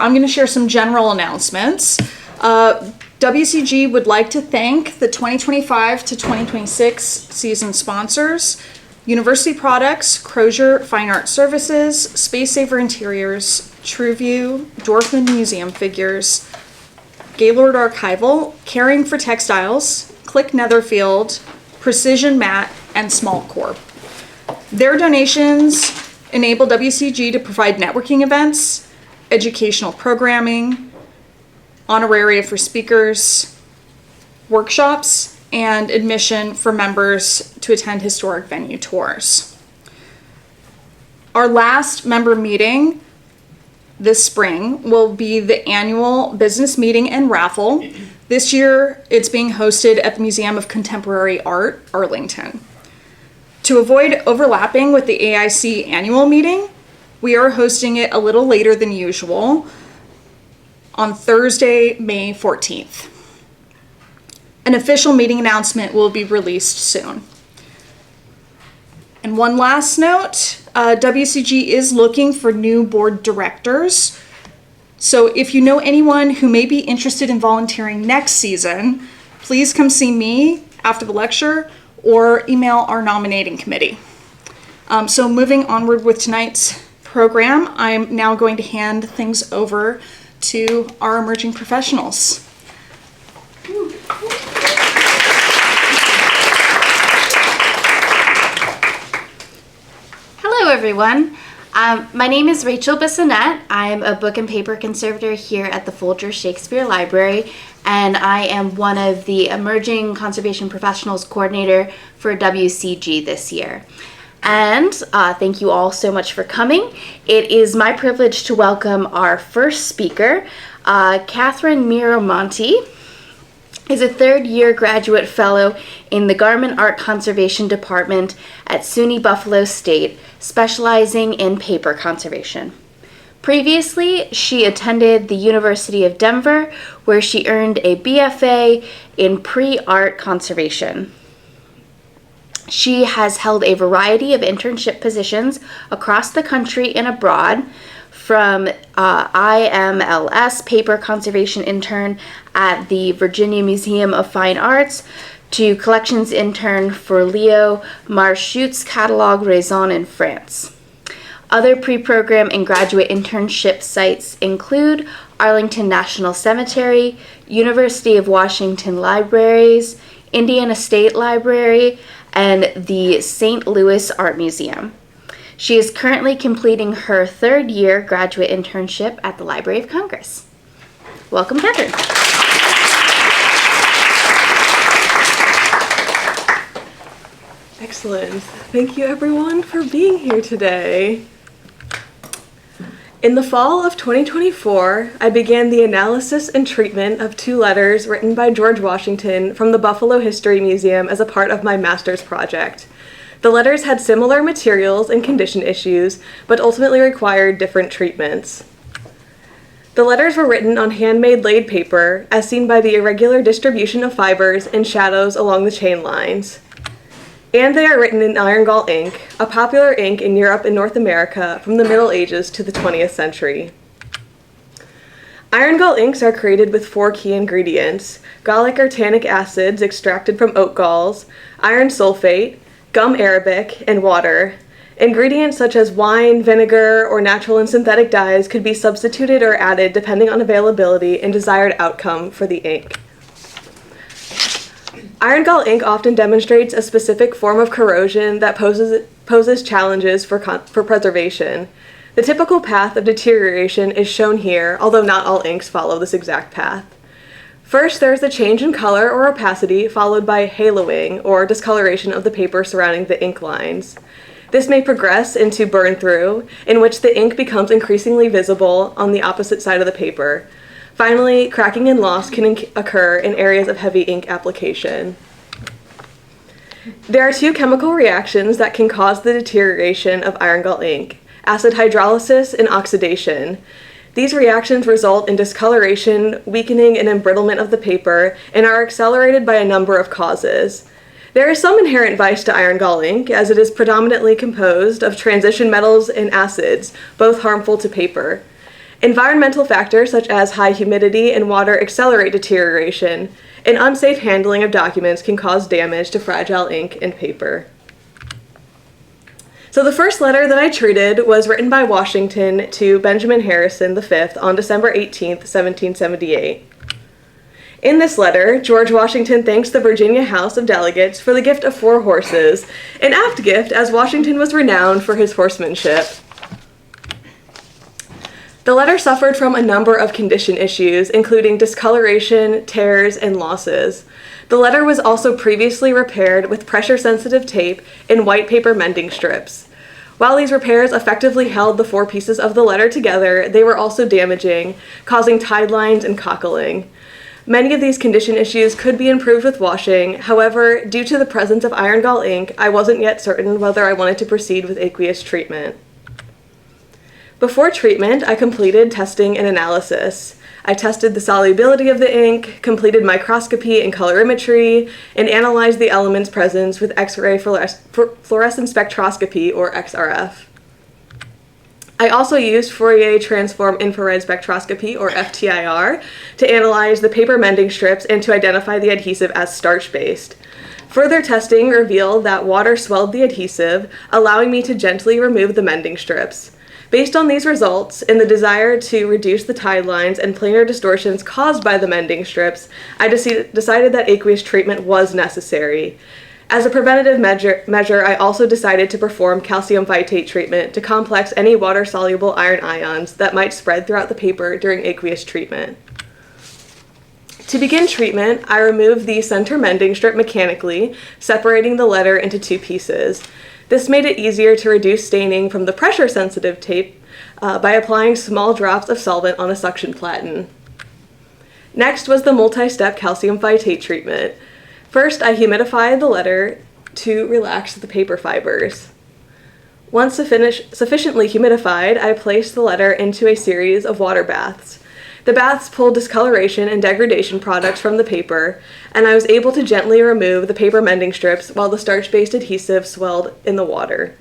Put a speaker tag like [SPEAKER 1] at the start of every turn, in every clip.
[SPEAKER 1] I'm going to share some general announcements. WCG would like to thank the 2025 to 2026 season sponsors: University Products, Crozier Fine Art Services, Space Saver Interiors, TrueView, Dorfman Museum Figures, Gaylord Archival, Caring for Textiles, Click Netherfield, Precision Mat, and Small Corp. Their donations enable WCG to provide networking events, educational programming, honoraria for speakers, workshops, and admission for members to attend historic venue tours. Our last member meeting this spring will be the annual business meeting and raffle. This year, it's being hosted at the Museum of Contemporary Art, Arlington. To avoid overlapping with the AIC annual meeting, we are hosting it a little later than usual on Thursday, May 14th. An official meeting announcement will be released soon. And one last note, WCG is looking for new board directors. So if you know anyone who may be interested in volunteering next season, please come see me after the lecture or email our nominating committee. So moving onward with tonight's program, I'm now going to hand things over to our emerging professionals.
[SPEAKER 2] Hello, everyone. My name is Rachel Bissonette. I'm a book and paper conservator here at the Folger Shakespeare Library, and I am one of the Emerging Conservation Professionals Coordinator for WCG this year. And thank you all so much for coming. It is my privilege to welcome our first speaker. Katherine Miromonti is a third-year graduate fellow in the Garment Art Conservation Department at SUNY Buffalo State, specializing in paper conservation. Previously, she attended the University of Denver, where she earned a BFA in pre-art conservation. She has held a variety of internship positions across the country and abroad, from IMLS paper conservation intern at the Virginia Museum of Fine Arts to collections intern for Leo Marchut's catalog Raison in France. Other pre-program and graduate internship sites include Arlington National Cemetery, University of Washington Libraries, Indiana State Library, and the St. Louis Art Museum. She is currently completing her third-year graduate internship at the Library of Congress. Welcome, Katherine.
[SPEAKER 3] Excellent. Thank you, everyone, for being here today. In the fall of 2024, I began the analysis and treatment of 2 letters written by George Washington from the Buffalo History Museum as a part of my master's project. The letters had similar materials and condition issues, but ultimately required different treatments. The letters were written on handmade laid paper, as seen by the irregular distribution of fibers and shadows along the chain lines. And they are written in iron gall ink, a popular ink in Europe and North America from the Middle Ages to the 20th century. Iron gall inks are created with 4 key ingredients: gallic or tannic acids extracted from oak galls, iron sulfate, gum arabic, and water. Ingredients such as wine, vinegar, or natural and synthetic dyes could be substituted or added depending on availability and desired outcome for the ink. Iron gall ink often demonstrates a specific form of corrosion that poses challenges for preservation. The typical path of deterioration is shown here, although not all inks follow this exact path. First, there is the change in color or opacity, followed by haloing, or discoloration of the paper surrounding the ink lines. This may progress into burn-through, in which the ink becomes increasingly visible on the opposite side of the paper. Finally, cracking and loss can occur in areas of heavy ink application. There are 2 chemical reactions that can cause the deterioration of iron gall ink: acid hydrolysis and oxidation. These reactions result in discoloration, weakening, and embrittlement of the paper, and are accelerated by a number of causes. There is some inherent vice to iron gall ink, as it is predominantly composed of transition metals and acids, both harmful to paper. Environmental factors such as high humidity and water accelerate deterioration, and unsafe handling of documents can cause damage to fragile ink and paper. So the first letter that I treated was written by Washington to Benjamin Harrison V on December 18, 1778. In this letter, George Washington thanks the Virginia House of Delegates for the gift of 4 horses, an apt gift as Washington was renowned for his horsemanship. The letter suffered from a number of condition issues, including discoloration, tears, and losses. The letter was also previously repaired with pressure-sensitive tape and white paper mending strips. While these repairs effectively held the 4 pieces of the letter together, they were also damaging, causing tide lines and cockling. Many of these condition issues could be improved with washing. However, due to the presence of iron gall ink, I wasn't yet certain whether I wanted to proceed with aqueous treatment. Before treatment, I completed testing and analysis. I tested the solubility of the ink, completed microscopy and colorimetry, and analyzed the element's presence with X-ray fluorescent spectroscopy, or XRF. I also used Fourier transform infrared spectroscopy, or FTIR, to analyze the paper mending strips and to identify the adhesive as starch-based. Further testing revealed that water swelled the adhesive, allowing me to gently remove the mending strips. Based on these results, and the desire to reduce the tide lines and planar distortions caused by the mending strips, I decided that aqueous treatment was necessary. As a preventative measure, I also decided to perform calcium phytate treatment to complex any water-soluble iron ions that might spread throughout the paper during aqueous treatment. To begin treatment, I removed the center mending strip mechanically, separating the letter into 2 pieces. This made it easier to reduce staining from the pressure-sensitive tape by applying small drops of solvent on a suction platen. Next was the multi-step calcium phytate treatment. First, I humidified the letter to relax the paper fibers. Once sufficiently humidified, I placed the letter into a series of water baths. The baths pulled discoloration and degradation products from the paper, and I was able to gently remove the paper mending strips while the starch-based adhesive swelled in the water.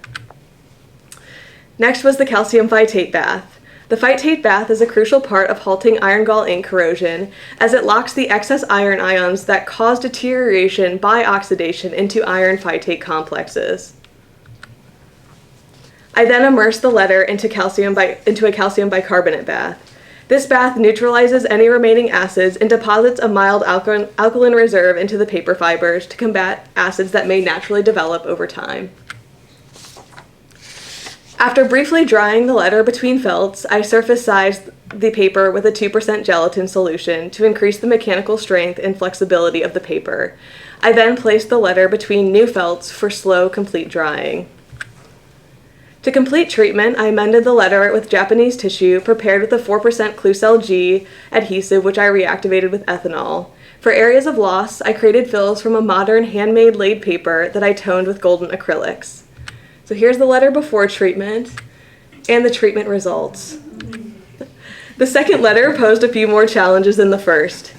[SPEAKER 3] Next was the calcium phytate bath. The phytate bath is a crucial part of halting iron gall ink corrosion, as it locks the excess iron ions that cause deterioration by oxidation into iron phytate complexes. I then immersed the letter into a calcium bicarbonate bath. This bath neutralizes any remaining acids and deposits a mild alkaline reserve into the paper fibers to combat acids that may naturally develop over time. After briefly drying the letter between felts, I surface-sized the paper with a 2% gelatin solution to increase the mechanical strength and flexibility of the paper. I then placed the letter between new felts for slow, complete drying. To complete treatment, I amended the letter with Japanese tissue prepared with a 4% Klucel G adhesive, which I reactivated with ethanol. For areas of loss, I created fills from a modern handmade laid paper that I toned with golden acrylics. So here's the letter before treatment and the treatment results. The second letter posed a few more challenges than the first.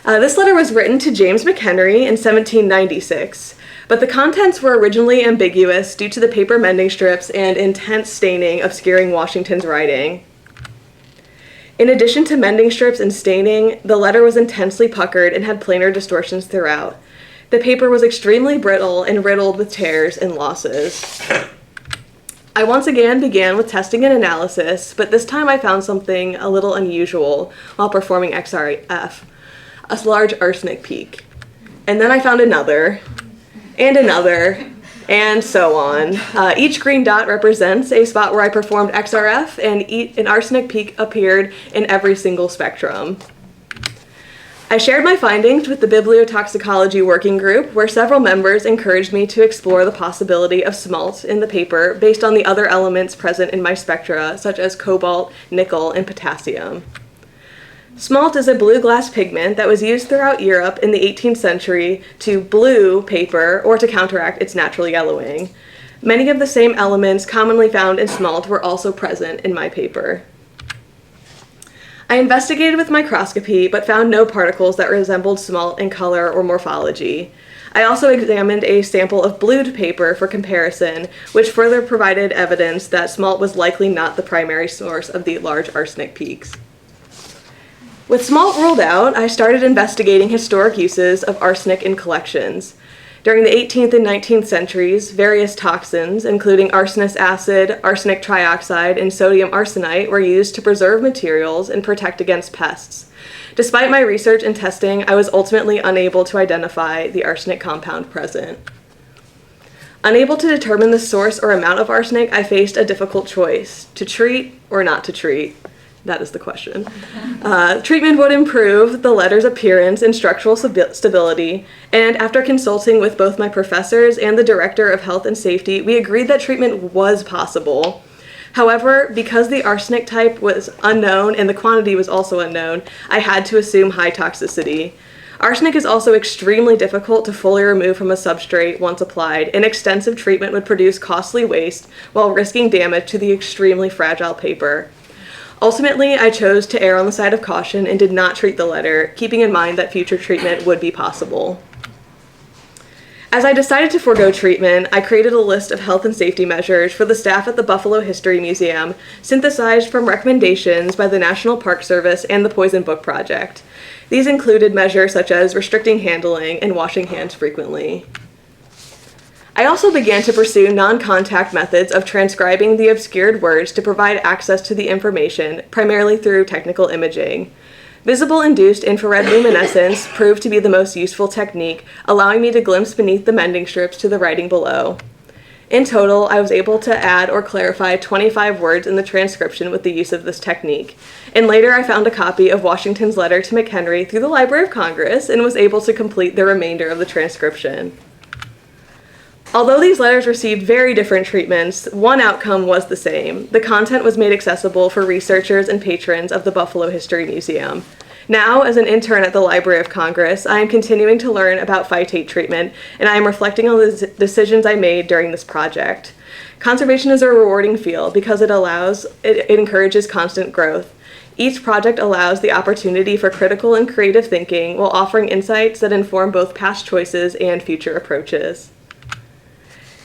[SPEAKER 3] This letter was written to James McHenry in 1796. But the contents were originally ambiguous due to the paper mending strips and intense staining obscuring Washington's writing. In addition to mending strips and staining, the letter was intensely puckered and had planar distortions throughout. The paper was extremely brittle and riddled with tears and losses. I once again began with testing and analysis, but this time I found something a little unusual while performing XRF, a large arsenic peak. And then I found another, and another, and so on. Each green dot represents a spot where I performed XRF, and an arsenic peak appeared in every single spectrum. I shared my findings with the bibliotoxicology working group, where several members encouraged me to explore the possibility of smalt in the paper based on the other elements present in my spectra, such as cobalt, nickel, and potassium. Smalt is a blue glass pigment that was used throughout Europe in the 18th century to blue paper or to counteract its natural yellowing. Many of the same elements commonly found in smalt were also present in my paper. I investigated with microscopy but found no particles that resembled smalt in color or morphology. I also examined a sample of blued paper for comparison, which further provided evidence that smalt was likely not the primary source of the large arsenic peaks. With smalt ruled out, I started investigating historic uses of arsenic in collections. During the 18th and 19th centuries, various toxins, including arsenic acid, arsenic trioxide, and sodium arsenite, were used to preserve materials and protect against pests. Despite my research and testing, I was ultimately unable to identify the arsenic compound present. Unable to determine the source or amount of arsenic, I faced a difficult choice: to treat or not to treat. That is the question. Treatment would improve the letter's appearance and structural stability, and after consulting with both my professors and the Director of Health and Safety, we agreed that treatment was possible. However, because the arsenic type was unknown and the quantity was also unknown, I had to assume high toxicity. Arsenic is also extremely difficult to fully remove from a substrate once applied, and extensive treatment would produce costly waste while risking damage to the extremely fragile paper. Ultimately, I chose to err on the side of caution and did not treat the letter, keeping in mind that future treatment would be possible. As I decided to forego treatment, I created a list of health and safety measures for the staff at the Buffalo History Museum, synthesized from recommendations by the National Park Service and the Poison Book Project. These included measures such as restricting handling and washing hands frequently. I also began to pursue non-contact methods of transcribing the obscured words to provide access to the information, primarily through technical imaging. Visible-induced infrared luminescence proved to be the most useful technique, allowing me to glimpse beneath the mending strips to the writing below. In total, I was able to add or clarify 25 words in the transcription with the use of this technique. And later I found a copy of Washington's letter to McHenry through the Library of Congress and was able to complete the remainder of the transcription. Although these letters received very different treatments, one outcome was the same. The content was made accessible for researchers and patrons of the Buffalo History Museum. Now, as an intern at the Library of Congress, I am continuing to learn about phytate treatment, and I am reflecting on the decisions I made during this project. Conservation is a rewarding field because it encourages constant growth. Each project allows the opportunity for critical and creative thinking while offering insights that inform both past choices and future approaches.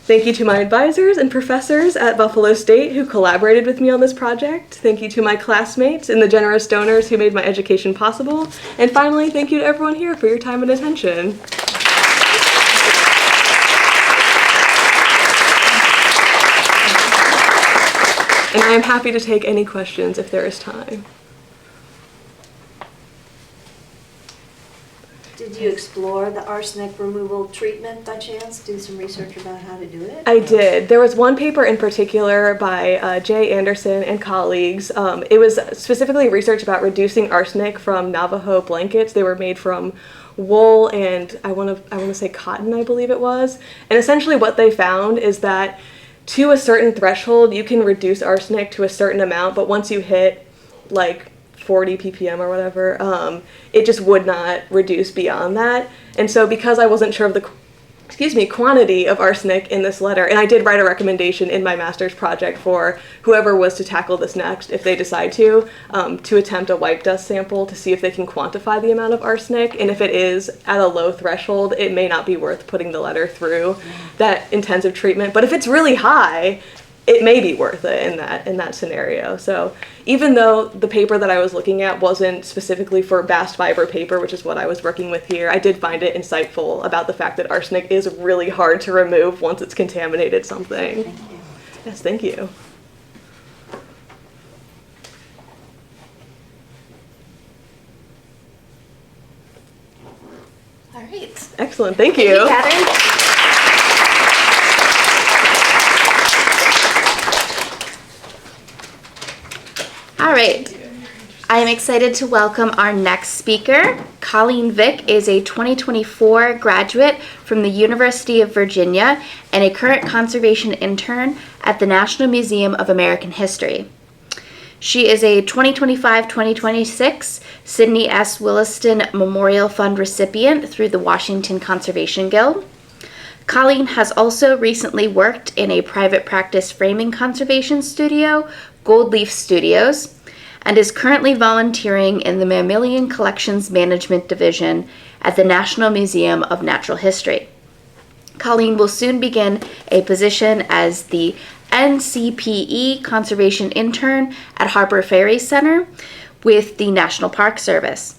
[SPEAKER 3] Thank you to my advisors and professors at Buffalo State who collaborated with me on this project. Thank you to my classmates and the generous donors who made my education possible. And finally, thank you to everyone here for your time and attention. And I am happy to take any questions if there is time.
[SPEAKER 4] Did you explore the arsenic removal treatment by chance? Do some research about how to do it?
[SPEAKER 3] I did. There was one paper in particular by Jay Anderson and colleagues. It was specifically research about reducing arsenic from Navajo blankets. They were made from wool and I want to say cotton, I believe it was. And essentially what they found is that to a certain threshold, you can reduce arsenic to a certain amount, but once you hit like 40 ppm or whatever, it just would not reduce beyond that. And so because I wasn't sure of the quantity of arsenic in this letter, and I did write a recommendation in my master's project for whoever was to tackle this next, if they decide to attempt a wipe dust sample to see if they can quantify the amount of arsenic, and if it is at a low threshold, it may not be worth putting the letter through that intensive treatment. But if it's really high, it may be worth it in that scenario. So even though the paper that I was looking at wasn't specifically for bast fiber paper, which is what I was working with here, I did find it insightful about the fact that arsenic is really hard to remove once it's contaminated something.
[SPEAKER 4] Thank you.
[SPEAKER 3] Yes, thank you.
[SPEAKER 2] All right.
[SPEAKER 3] Excellent, thank you.
[SPEAKER 2] Katherine. All right. I am excited to welcome our next speaker. Colleen Vick is a 2024 graduate from the University of Virginia and a current conservation intern at the National Museum of American History. She is a 2025-2026 Sidney S. Williston Memorial Fund recipient through the Washington Conservation Guild. Colleen has also recently worked in a private practice framing conservation studio, Gold Leaf Studios, and is currently volunteering in the Mammalian Collections Management Division at the National Museum of Natural History. Colleen will soon begin a position as the NCPE Conservation Intern at Harbor Ferry Center with the National Park Service.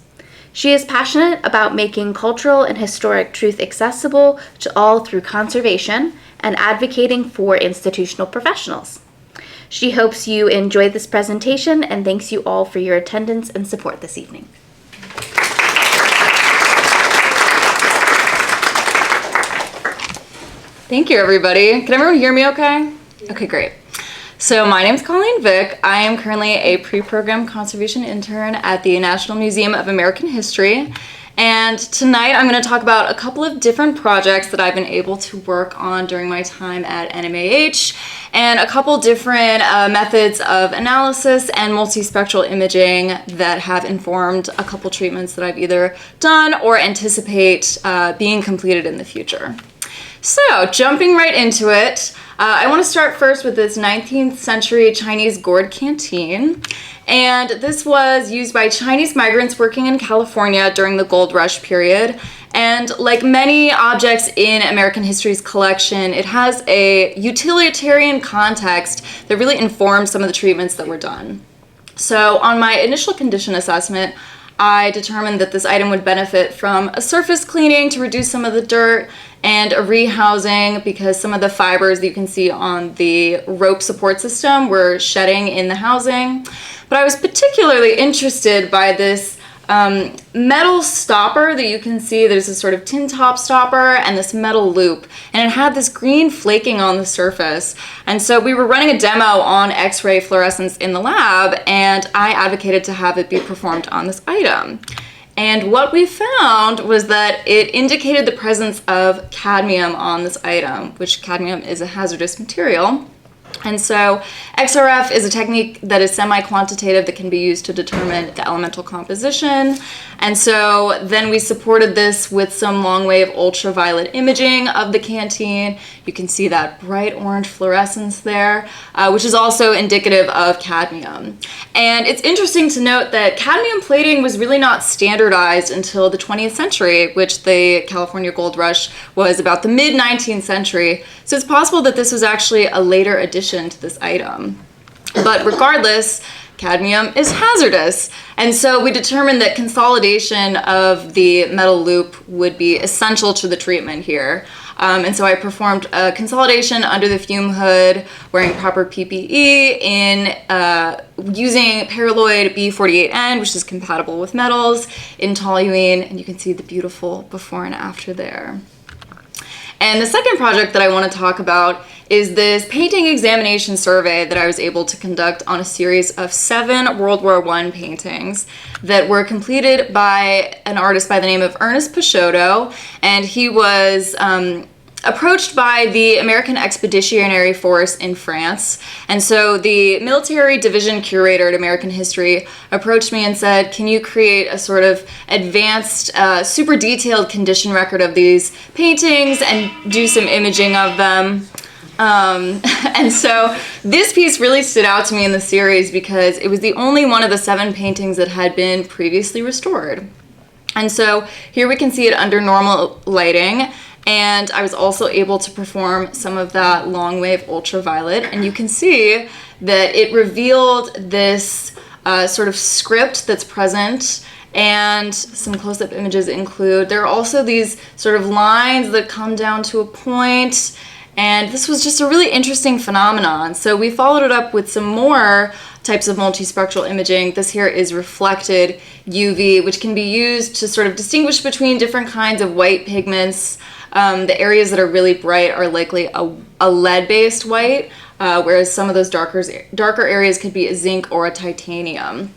[SPEAKER 2] She is passionate about making cultural and historic truth accessible to all through conservation and advocating for institutional professionals. She hopes you enjoyed this presentation and thanks you all for your attendance and support this evening.
[SPEAKER 1] Thank you, everybody. Can everyone hear me okay? Okay, great. So my name is Colleen Vick. I am currently a pre-program conservation intern at the National Museum of American History. And tonight I'm going to talk about a couple of different projects that I've been able to work on during my time at NMAH, and a couple different methods of analysis and multispectral imaging that have informed a couple treatments that I've either done or anticipate being completed in the future. So, jumping right into it, I want to start first with this 19th century Chinese gourd canteen. And this was used by Chinese migrants working in California during the gold rush period. And like many objects in American history's collection, it has a utilitarian context that really informs some of the treatments that were done. So on my initial condition assessment, I determined that this item would benefit from a surface cleaning to reduce some of the dirt and a rehousing because some of the fibers that you can see on the rope support system were shedding in the housing. But I was particularly interested by this metal stopper that you can see. There's this sort of tin top stopper and this metal loop, and it had this green flaking on the surface. And so we were running a demo on X-ray fluorescence in the lab, and I advocated to have it be performed on this item. And what we found was that it indicated the presence of cadmium on this item, which cadmium is a hazardous material. And so XRF is a technique that is semi-quantitative that can be used to determine the elemental composition. And so then we supported this with some long-wave ultraviolet imaging of the canteen. You can see that bright orange fluorescence there, which is also indicative of cadmium. And it's interesting to note that cadmium plating was really not standardized until the 20th century, which the California Gold Rush was about the mid-19th century. So it's possible that this was actually a later addition to this item. But regardless, cadmium is hazardous. And so we determined that consolidation of the metal loop would be essential to the treatment here. And so I performed a consolidation under the fume hood, wearing proper PPE, in using paraloid B48N, which is compatible with metals, in toluene, and you can see the beautiful before and after there. And the second project that I want to talk about is this painting examination survey that I was able to conduct on a series of 7 World War I paintings that were completed by an artist by the name of Ernest Peixoto, and he was approached by the American Expeditionary Force in France. And so the military division curator at American History approached me and said, can you create a sort of advanced, super detailed condition record of these paintings and do some imaging of them? And so this piece really stood out to me in the series because it was the only one of the 7 paintings that had been previously restored. And so here we can see it under normal lighting, and I was also able to perform some of that long wave ultraviolet, and you can see that it revealed this sort of script that's present. And some close-up images include, there are also these sort of lines that come down to a point. And this was just a really interesting phenomenon. So we followed it up with some more types of multispectral imaging. This here is reflected UV, which can be used to sort of distinguish between different kinds of white pigments. The areas that are really bright are likely a lead-based white, whereas some of those darker areas could be a zinc or a titanium.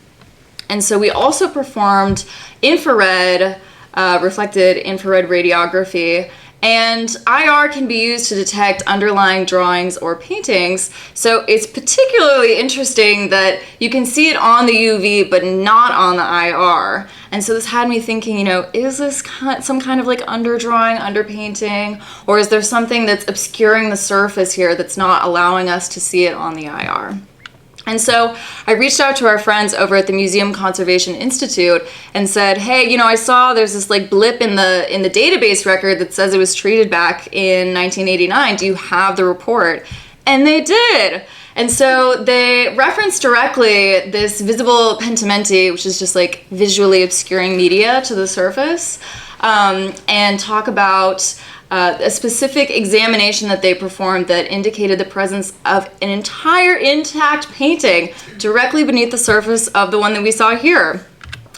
[SPEAKER 1] And so we also performed infrared, reflected infrared radiography. And IR can be used to detect underlying drawings or paintings. So it's particularly interesting that you can see it on the UV, but not on the IR. And so this had me thinking, you know, is this some kind of like underdrawing, underpainting, or is there something that's obscuring the surface here that's not allowing us to see it on the IR?
[SPEAKER 5] And so I reached out to our friends over at the Museum Conservation Institute and said, hey, you know, I saw there's this like blip in the database record that says it was treated back in 1989. Do you have the report? And they did. And so they referenced directly this visible pentimenti, which is just like visually obscuring media to the surface, and talk about a specific examination that they performed that indicated the presence of an entire intact painting directly beneath the surface of the one that we saw here.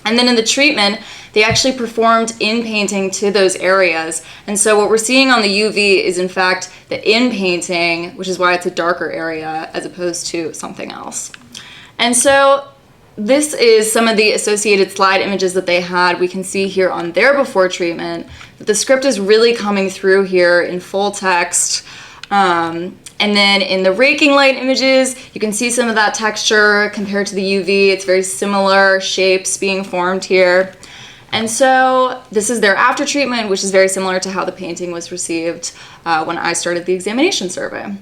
[SPEAKER 5] And then in the treatment, they actually performed in-painting to those areas. And so what we're seeing on the UV is in fact the in-painting, which is why it's a darker area as opposed to something else. And so this is some of the associated slide images that they had. We can see here on their before treatment that the script is really coming through here in full text. And then in the raking light images, you can see some of that texture compared to the UV. It's very similar shapes being formed here. And so this is their after treatment, which is very similar to how the painting was received when I started the examination survey.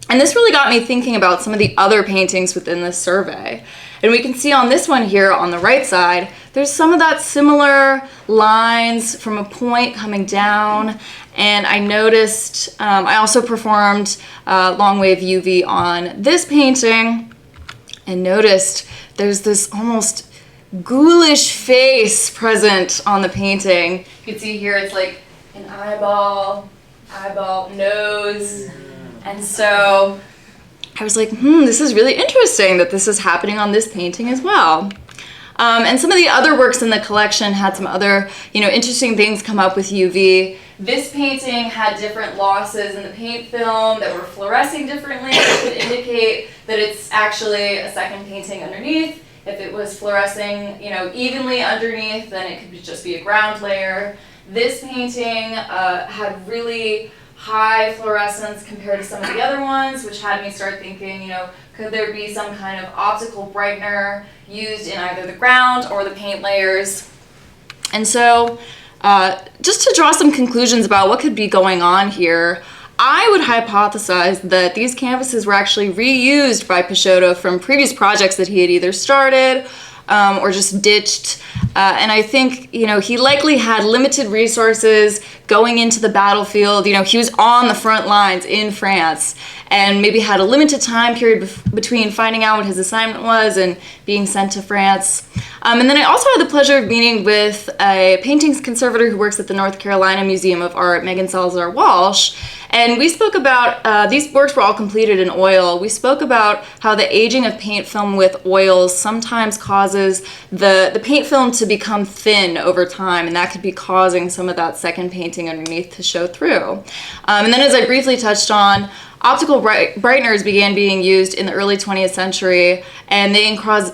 [SPEAKER 5] And this really got me thinking about some of the other paintings within this survey. And we can see on this one here on the right side, there's some of that similar lines from a point coming down. And I noticed, I also performed long wave UV on this painting and noticed there's this almost ghoulish face present on the painting. You can see here it's like an eyeball, nose. And so I was like, this is really interesting that this is happening on this painting as well. And some of the other works in the collection had some other, interesting things come up with UV. This painting had different losses in the paint film that were fluorescing differently, which would indicate that it's actually a second painting underneath. If it was fluorescing, evenly underneath, then it could just be a ground layer. This painting had really high fluorescence compared to some of the other ones, which had me start thinking, could there be some kind of optical brightener used in either the ground or the paint layers? And so just to draw some conclusions about what could be going on here, I would hypothesize that these canvases were actually reused by Peixoto from previous projects that he had either started or just ditched. And I think, he likely had limited resources going into the battlefield. He was on the front lines in France and maybe had a limited time period between finding out what his assignment was and being sent to France. And then I also had the pleasure of meeting with a paintings conservator who works at the North Carolina Museum of Art, Megan Salazar Walsh. And we spoke about, these works were all completed in oil. We spoke about how the aging of paint film with oils sometimes causes the paint film to become thin over time, and that could be causing some of that second painting underneath to show through. And then as I briefly touched on, optical brighteners began being used in the early 20th century, and they cause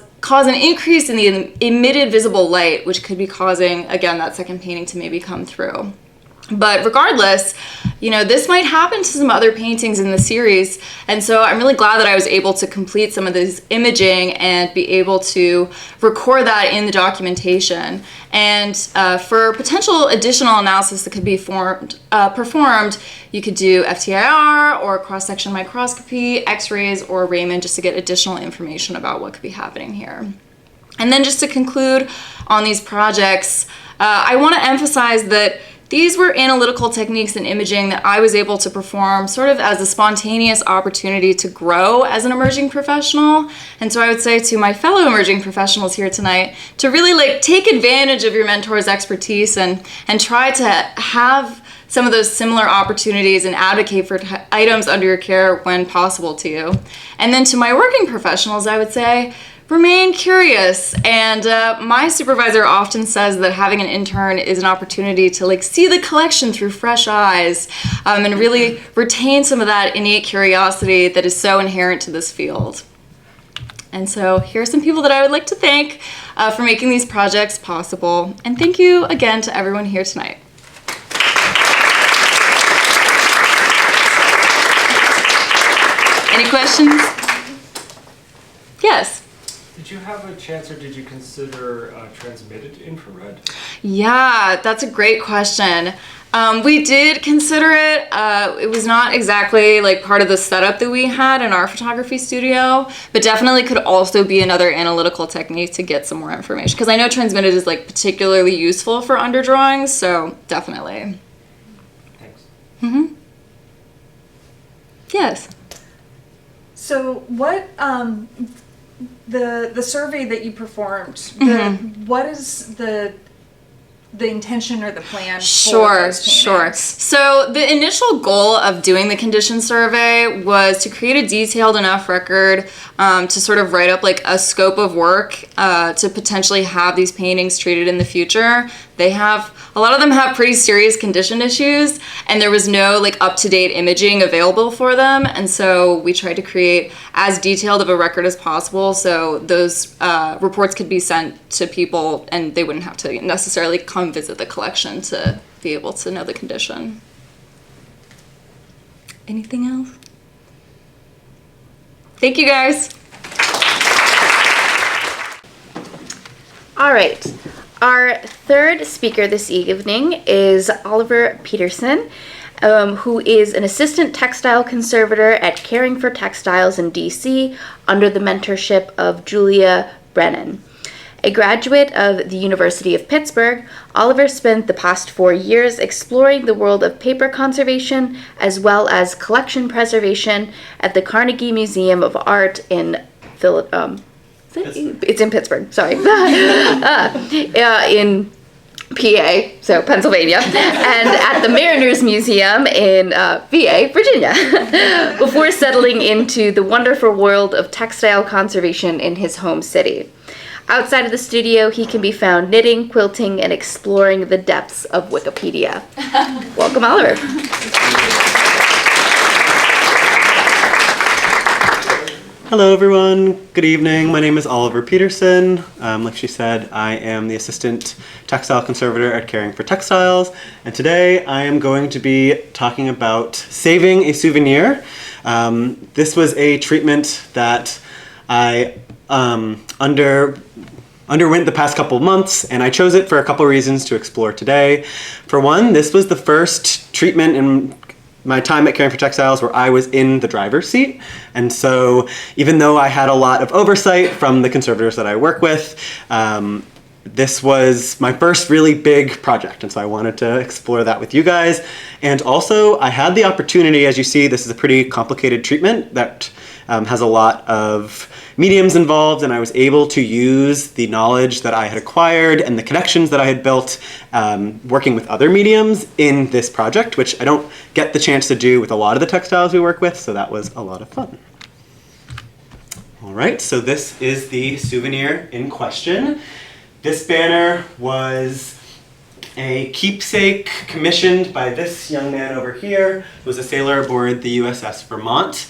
[SPEAKER 5] an increase in the emitted visible light, which could be causing, again, that second painting to maybe come through. But regardless, this might happen to some other paintings in the series, and so I'm really glad that I was able to complete some of this imaging and be able to record that in the documentation. And for potential additional analysis that could be performed, you could do FTIR or cross-section microscopy, X-rays, or Raman just to get additional information about what could be happening here. And then just to conclude on these projects, I want to emphasize that these were analytical techniques and imaging that I was able to perform sort of as a spontaneous opportunity to grow as an emerging professional. And so I would say to my fellow emerging professionals here tonight to really take advantage of your mentor's expertise and try to have some of those similar opportunities and advocate for items under your care when possible to you. And then to my working professionals, I would say, remain curious. And my supervisor often says that having an intern is an opportunity to see the collection through fresh eyes and really retain some of that innate curiosity that is so inherent to this field. And so here are some people that I would like to thank for making these projects possible. And thank you again to everyone here tonight. Any questions? Yes.
[SPEAKER 6] Did you have a chance, or did you consider transmitted infrared?
[SPEAKER 5] Yeah, that's a great question. We did consider it. It was not exactly like part of the setup that we had in our photography studio, but definitely could also be another analytical technique to get some more information. Because I know transmitted is like particularly useful for underdrawings, so definitely.
[SPEAKER 6] Thanks.
[SPEAKER 5] Mm-hmm. Yes.
[SPEAKER 1] So what the survey that you performed, what is the intention or the plan for those
[SPEAKER 5] Sure.
[SPEAKER 1] paintings?
[SPEAKER 5] So the initial goal of doing the condition survey was to create a detailed enough record to sort of write up like a scope of work to potentially have these paintings treated in the future. A lot of them have pretty serious condition issues, and there was no like up-to-date imaging available for them, and so we tried to create as detailed of a record as possible so those reports could be sent to people and they wouldn't have to necessarily come visit the collection to be able to know the condition. Anything else? Thank you guys.
[SPEAKER 2] All right. Our third speaker this evening is Oliver Petersen, who is an assistant textile conservator at Caring for Textiles in DC under the mentorship of Julia Brennan. A graduate of the University of Pittsburgh, Oliver spent the past 4 years exploring the world of paper conservation as well as collection preservation at the Carnegie Museum of Art in Philadelphia. It's in Pittsburgh, sorry. In PA, so Pennsylvania, and at the Mariners Museum in VA, Virginia, before settling into the wonderful world of textile conservation in his home city. Outside of the studio, he can be found knitting, quilting, and exploring the depths of Wikipedia. Welcome, Oliver.
[SPEAKER 7] Hello everyone, good evening. My name is Oliver Petersen. Like she said, I am the Assistant Textile Conservator at Caring for Textiles, and today I am going to be talking about saving a souvenir. This was a treatment that I underwent the past couple months, and I chose it for a couple reasons to explore today. For one, this was the first treatment in my time at Caring for Textiles where I was in the driver's seat. And so even though I had a lot of oversight from the conservators that I work with, this was my first really big project. And so I wanted to explore that with you guys. And also I had the opportunity, as you see, this is a pretty complicated treatment that has a lot of mediums involved, and I was able to use the knowledge that I had acquired and the connections that I had built working with other mediums in this project, which I don't get the chance to do with a lot of the textiles we work with, so that was a lot of fun. All right, so this is the souvenir in question. This banner was a keepsake commissioned by this young man over here, who was a sailor aboard the USS Vermont.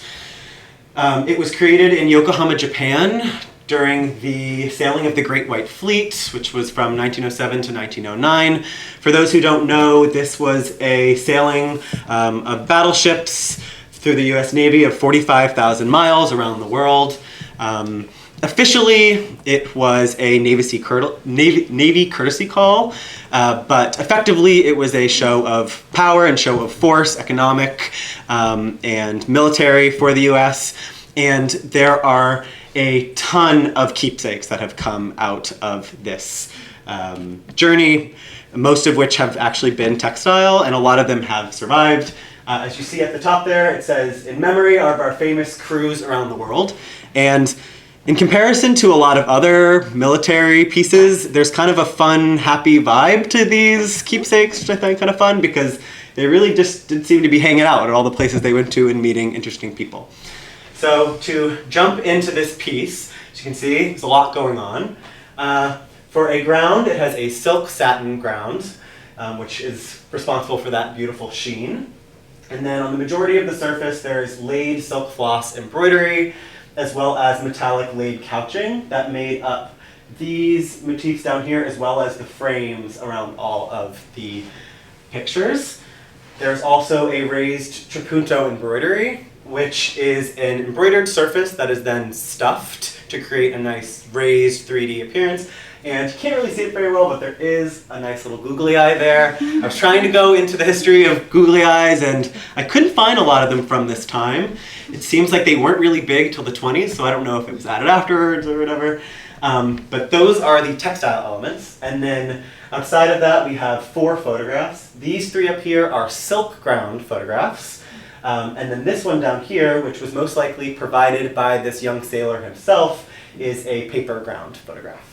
[SPEAKER 7] It was created in Yokohama, Japan during the sailing of the Great White Fleet, which was from 1907 to 1909. For those who don't know, this was a sailing of battleships through the US Navy of 45,000 miles around the world. Officially, it was a Navy courtesy call, but effectively it was a show of power and show of force, economic and military for the US. And there are a ton of keepsakes that have come out of this journey, most of which have actually been textile, and a lot of them have survived. As you see at the top there, it says, "In memory of our famous crews around the world." And in comparison to a lot of other military pieces, there's kind of a fun, happy vibe to these keepsakes, which I find kind of fun because they really just did seem to be hanging out at all the places they went to and meeting interesting people. So to jump into this piece, as you can see, there's a lot going on. For a ground, it has a silk satin ground, which is responsible for that beautiful sheen. And then on the majority of the surface, there's laid silk floss embroidery, as well as metallic laid couching that made up these motifs down here, as well as the frames around all of the pictures. There's also a raised trapunto embroidery, which is an embroidered surface that is then stuffed to create a nice raised 3D appearance. And you can't really see it very well, but there is a nice little googly eye there. I was trying to go into the history of googly eyes, and I couldn't find a lot of them from this time. It seems like they weren't really big till the 20s, so I don't know if it was added afterwards or whatever. But those are the textile elements. And then outside of that, we have 4 photographs. These 3 up here are silk ground photographs. And then this one down here, which was most likely provided by this young sailor himself, is a paper ground photograph.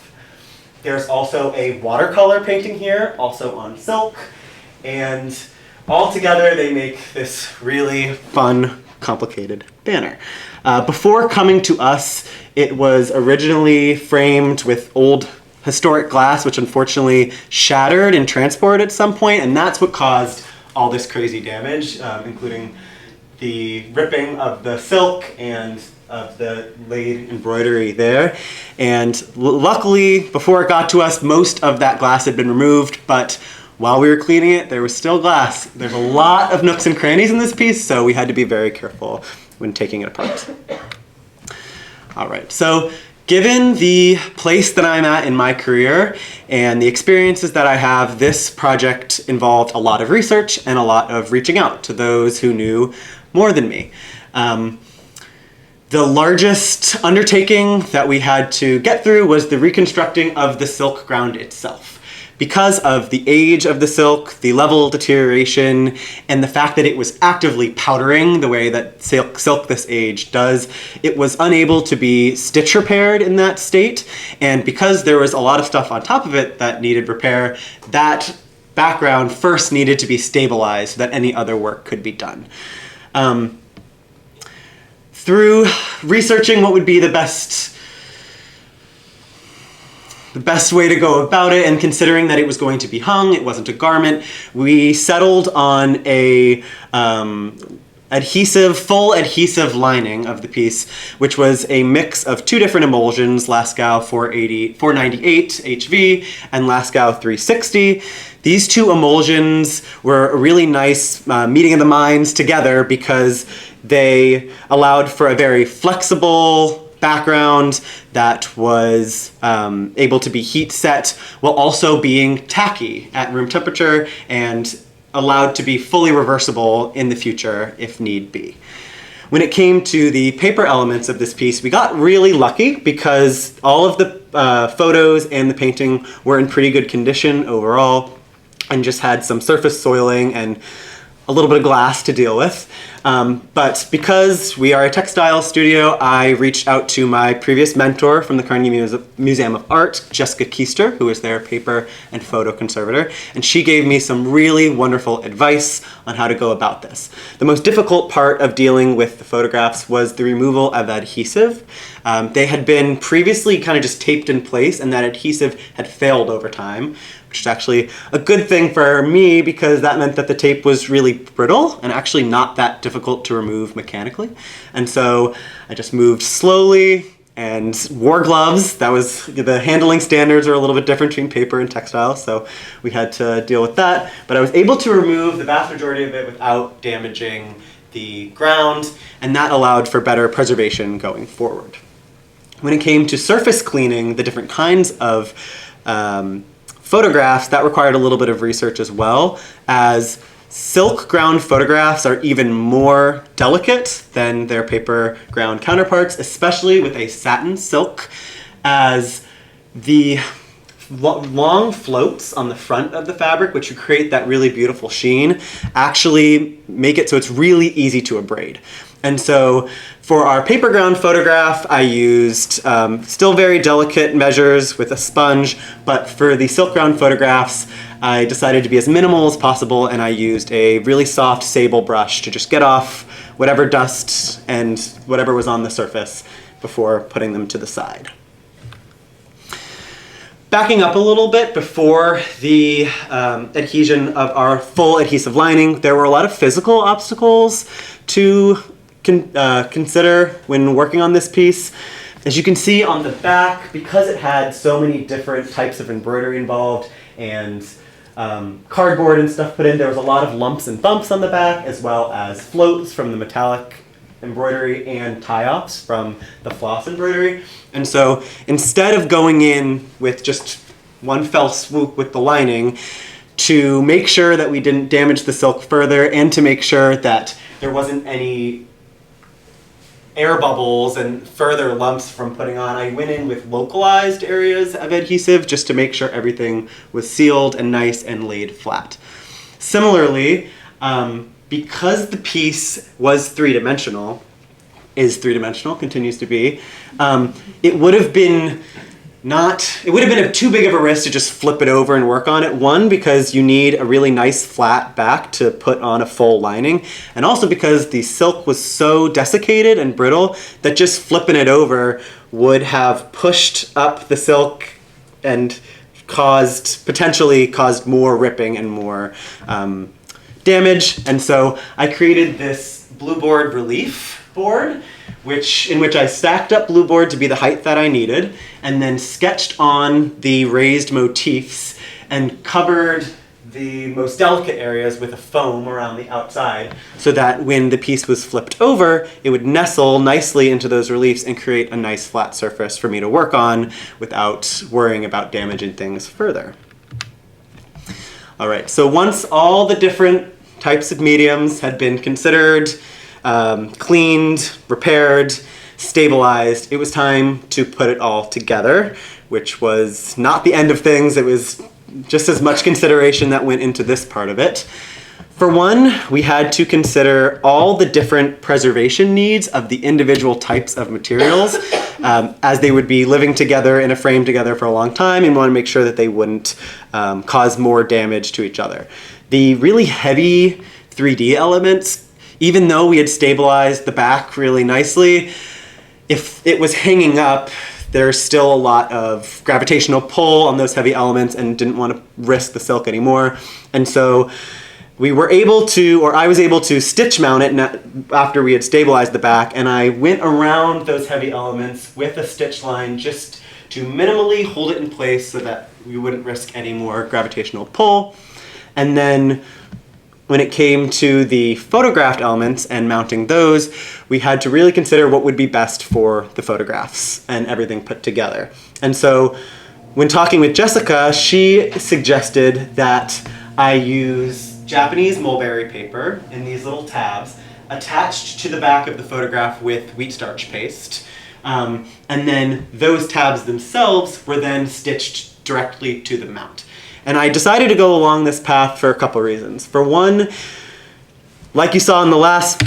[SPEAKER 7] There's also a watercolor painting here, also on silk. And all together, they make this really fun, complicated banner. Before coming to us, it was originally framed with old historic glass, which unfortunately shattered in transport at some point, and that's what caused all this crazy damage, including the ripping of the silk and of the laid embroidery there. And luckily, before it got to us, most of that glass had been removed, but while we were cleaning it, there was still glass. There's a lot of nooks and crannies in this piece, so we had to be very careful when taking it apart. All right, so given the place that I'm at in my career and the experiences that I have, this project involved a lot of research and a lot of reaching out to those who knew more than me. The largest undertaking that we had to get through was the reconstructing of the silk ground itself. Because of the age of the silk, the level of deterioration, and the fact that it was actively powdering the way that silk this age does, it was unable to be stitch repaired in that state. And because there was a lot of stuff on top of it that needed repair, that background first needed to be stabilized so that any other work could be done. Through researching what would be the best way to go about it, and considering that it was going to be hung, it wasn't a garment, we settled on a full adhesive lining of the piece, which was a mix of 2 different emulsions, Lascaux 498 HV and Lascaux 360. These 2 emulsions were a really nice meeting of the minds together because they allowed for a very flexible background that was able to be heat set while also being tacky at room temperature and allowed to be fully reversible in the future if need be. When it came to the paper elements of this piece, we got really lucky because all of the photos and the painting were in pretty good condition overall and just had some surface soiling and a little bit of glass to deal with. But because we are a textile studio, I reached out to my previous mentor from the Carnegie Museum of Art, Jessica Keister, who is their paper and photo conservator, and she gave me some really wonderful advice on how to go about this. The most difficult part of dealing with the photographs was the removal of adhesive. They had been previously kind of just taped in place, and that adhesive had failed over time, which is actually a good thing for me because that meant that the tape was really brittle and actually not that difficult to remove mechanically. And so I just moved slowly and wore gloves. That was, the handling standards are a little bit different between paper and textile, so we had to deal with that. But I was able to remove the vast majority of it without damaging the ground, and that allowed for better preservation going forward. When it came to surface cleaning, the different kinds of photographs, that required a little bit of research as well, as silk ground photographs are even more delicate than their paper ground counterparts, especially with a satin silk, as the long floats on the front of the fabric, which would create that really beautiful sheen, actually make it so it's really easy to abrade. And so for our paper ground photograph, I used still very delicate measures with a sponge, but for the silk ground photographs, I decided to be as minimal as possible, and I used a really soft sable brush to just get off whatever dust and whatever was on the surface before putting them to the side. Backing up a little bit, before the adhesion of our full adhesive lining, there were a lot of physical obstacles to consider when working on this piece. As you can see on the back, because it had so many different types of embroidery involved and cardboard and stuff put in, there was a lot of lumps and bumps on the back, as well as floats from the metallic embroidery and tie-offs from the floss embroidery. And so instead of going in with just one fell swoop with the lining, to make sure that we didn't damage the silk further and to make sure that there wasn't any air bubbles and further lumps from putting on, I went in with localized areas of adhesive just to make sure everything was sealed and nice and laid flat. Similarly, because the piece was three-dimensional, continues to be, it would have been too big of a risk to just flip it over and work on it. One, because you need a really nice flat back to put on a full lining, and also because the silk was so desiccated and brittle that just flipping it over would have pushed up the silk and potentially caused more ripping and more damage. And so I created this blue board relief board, in which I stacked up blue board to be the height that I needed, and then sketched on the raised motifs and covered the most delicate areas with a foam around the outside so that when the piece was flipped over, it would nestle nicely into those reliefs and create a nice flat surface for me to work on without worrying about damaging things further. All right, so once all the different types of mediums had been considered, cleaned, repaired, stabilized, it was time to put it all together, which was not the end of things. It was just as much consideration that went into this part of it. For one, we had to consider all the different preservation needs of the individual types of materials as they would be living together in a frame together for a long time, and want to make sure that they wouldn't cause more damage to each other. The really heavy 3D elements, even though we had stabilized the back really nicely, if it was hanging up, there's still a lot of gravitational pull on those heavy elements and didn't want to risk the silk anymore. And so I was able to stitch mount it after we had stabilized the back, and I went around those heavy elements with a stitch line just to minimally hold it in place so that we wouldn't risk any more gravitational pull. And then when it came to the photographed elements and mounting those, we had to really consider what would be best for the photographs and everything put together. And so when talking with Jessica, she suggested that I use Japanese mulberry paper in these little tabs attached to the back of the photograph with wheat starch paste. And then those tabs themselves were then stitched directly to the mount. And I decided to go along this path for a couple reasons. For one, like you saw in the last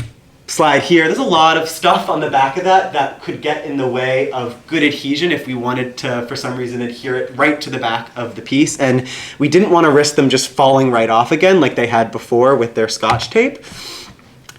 [SPEAKER 7] slide here, there's a lot of stuff on the back of that could get in the way of good adhesion if we wanted to, for some reason, adhere it right to the back of the piece. And we didn't want to risk them just falling right off again like they had before with their Scotch tape.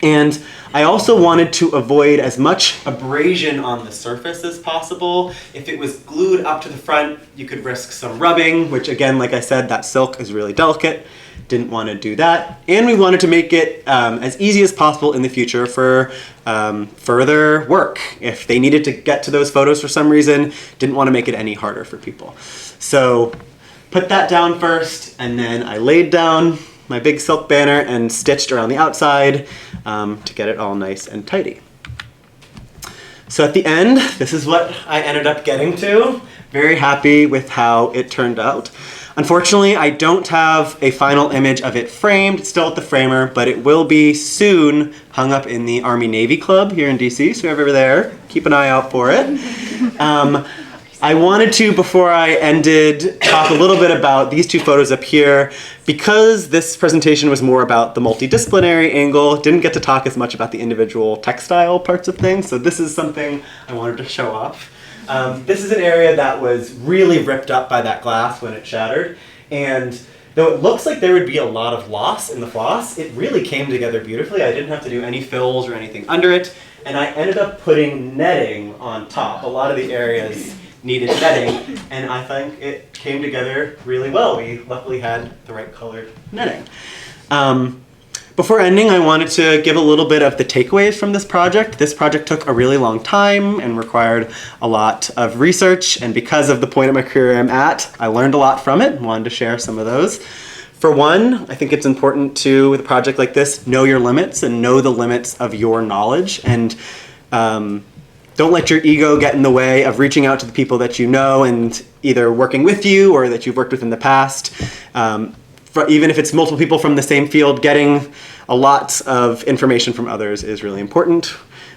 [SPEAKER 7] And I also wanted to avoid as much abrasion on the surface as possible. If it was glued up to the front, you could risk some rubbing, which again, like I said, that silk is really delicate. Didn't want to do that. And we wanted to make it as easy as possible in the future for further work. If they needed to get to those photos for some reason, didn't want to make it any harder for people. So put that down first, and then I laid down my big silk banner and stitched around the outside to get it all nice and tidy. So at the end, this is what I ended up getting to. Very happy with how it turned out. Unfortunately, I don't have a final image of it framed. It's still at the framer, but it will be soon hung up in the Army-Navy Club here in DC, so if you're ever there, keep an eye out for it. I wanted to, before I ended, talk a little bit about these two photos up here. Because this presentation was more about the multidisciplinary angle, didn't get to talk as much about the individual textile parts of things, so this is something I wanted to show off. This is an area that was really ripped up by that glass when it shattered, and though it looks like there would be a lot of loss in the floss, it really came together beautifully. I didn't have to do any fills or anything under it, and I ended up putting netting on top. A lot of the areas needed netting, and I think it came together really well. We luckily had the right colored netting. Before ending, I wanted to give a little bit of the takeaways from this project. This project took a really long time and required a lot of research, and because of the point of my career I'm at, I learned a lot from it and wanted to share some of those. For one, I think it's important to, with a project like this, know your limits and know the limits of your knowledge. And don't let your ego get in the way of reaching out to the people that you know and either working with you or that you've worked with in the past. Even if it's multiple people from the same field, getting a lot of information from others is really important,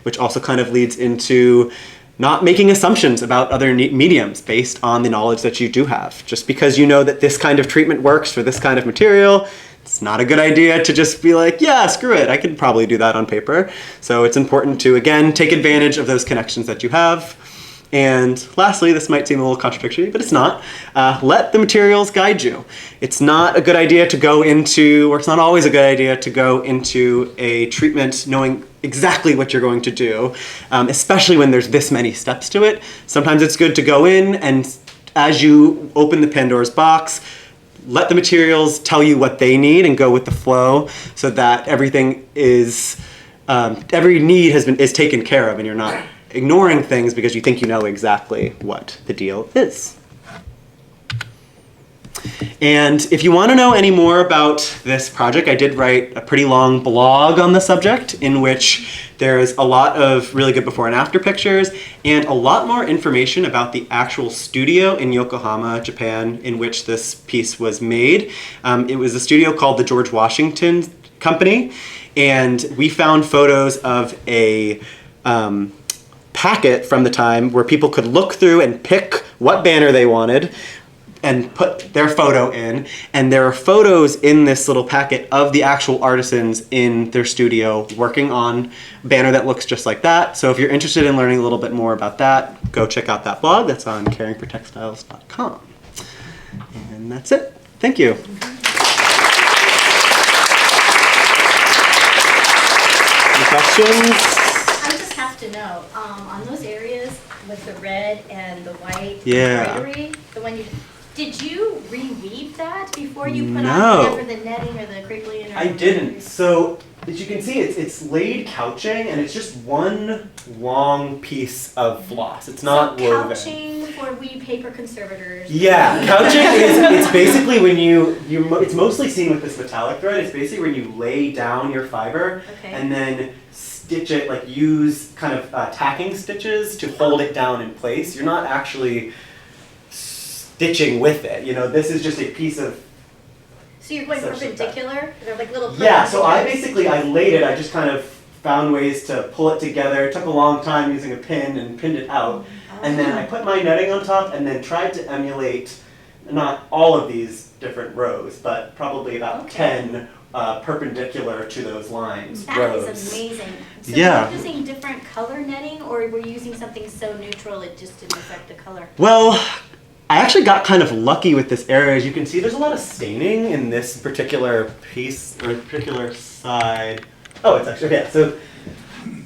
[SPEAKER 7] which also kind of leads into not making assumptions about other mediums based on the knowledge that you do have. Just because you know that this kind of treatment works for this kind of material, it's not a good idea to just be like, yeah, screw it, I could probably do that on paper. So it's important to, again, take advantage of those connections that you have. And lastly, this might seem a little contradictory, but it's not. Let the materials guide you. It's not a good idea to go into, or it's not always a good idea to go into a treatment knowing exactly what you're going to do, especially when there's this many steps to it. Sometimes it's good to go in and as you open the Pandora's box, let the materials tell you what they need and go with the flow so that everything is, every need is taken care of and you're not ignoring things because you think you know exactly what the deal is. And if you want to know any more about this project, I did write a pretty long blog on the subject in which there's a lot of really good before and after pictures and a lot more information about the actual studio in Yokohama, Japan, in which this piece was made. It was a studio called the George Washington Company, and we found photos of a packet from the time where people could look through and pick what banner they wanted and put their photo in. And there are photos in this little packet of the actual artisans in their studio working on a banner that looks just like that. So if you're interested in learning a little bit more about that, go check out that blog. That's on caringfortextiles.com. And that's it. Thank you. Any questions?
[SPEAKER 8] To know on those areas with the red and the white embroidery, did you reweave that before you put on whatever the netting or the crippling?
[SPEAKER 7] I didn't. So as you can see, it's laid couching and it's just one long piece of floss. It's not woven.
[SPEAKER 8] Couching for we paper conservators.
[SPEAKER 7] Yeah, couching it's basically when it's mostly seen with this metallic thread. It's basically when you lay down your fiber and then stitch it, like use kind of tacking stitches to hold it down in place. You're not actually stitching with it. You know, this is just a piece of.
[SPEAKER 8] So you're going perpendicular? They're like little.
[SPEAKER 7] Yeah. So I laid it. I just kind of found ways to pull it together. It took a long time using a pin and pinned it out, and then I put my netting on top and then tried to emulate not all of these different rows, but probably about 10. Perpendicular to those lines.
[SPEAKER 8] That
[SPEAKER 7] rows.
[SPEAKER 8] Is amazing. So
[SPEAKER 7] yeah.
[SPEAKER 8] Were you using different color netting or were you using something so neutral it just didn't affect the color?
[SPEAKER 7] Well, I actually got kind of lucky with this area. As you can see, there's a lot of staining in this particular piece, or particular side. Oh, it's actually, yeah, so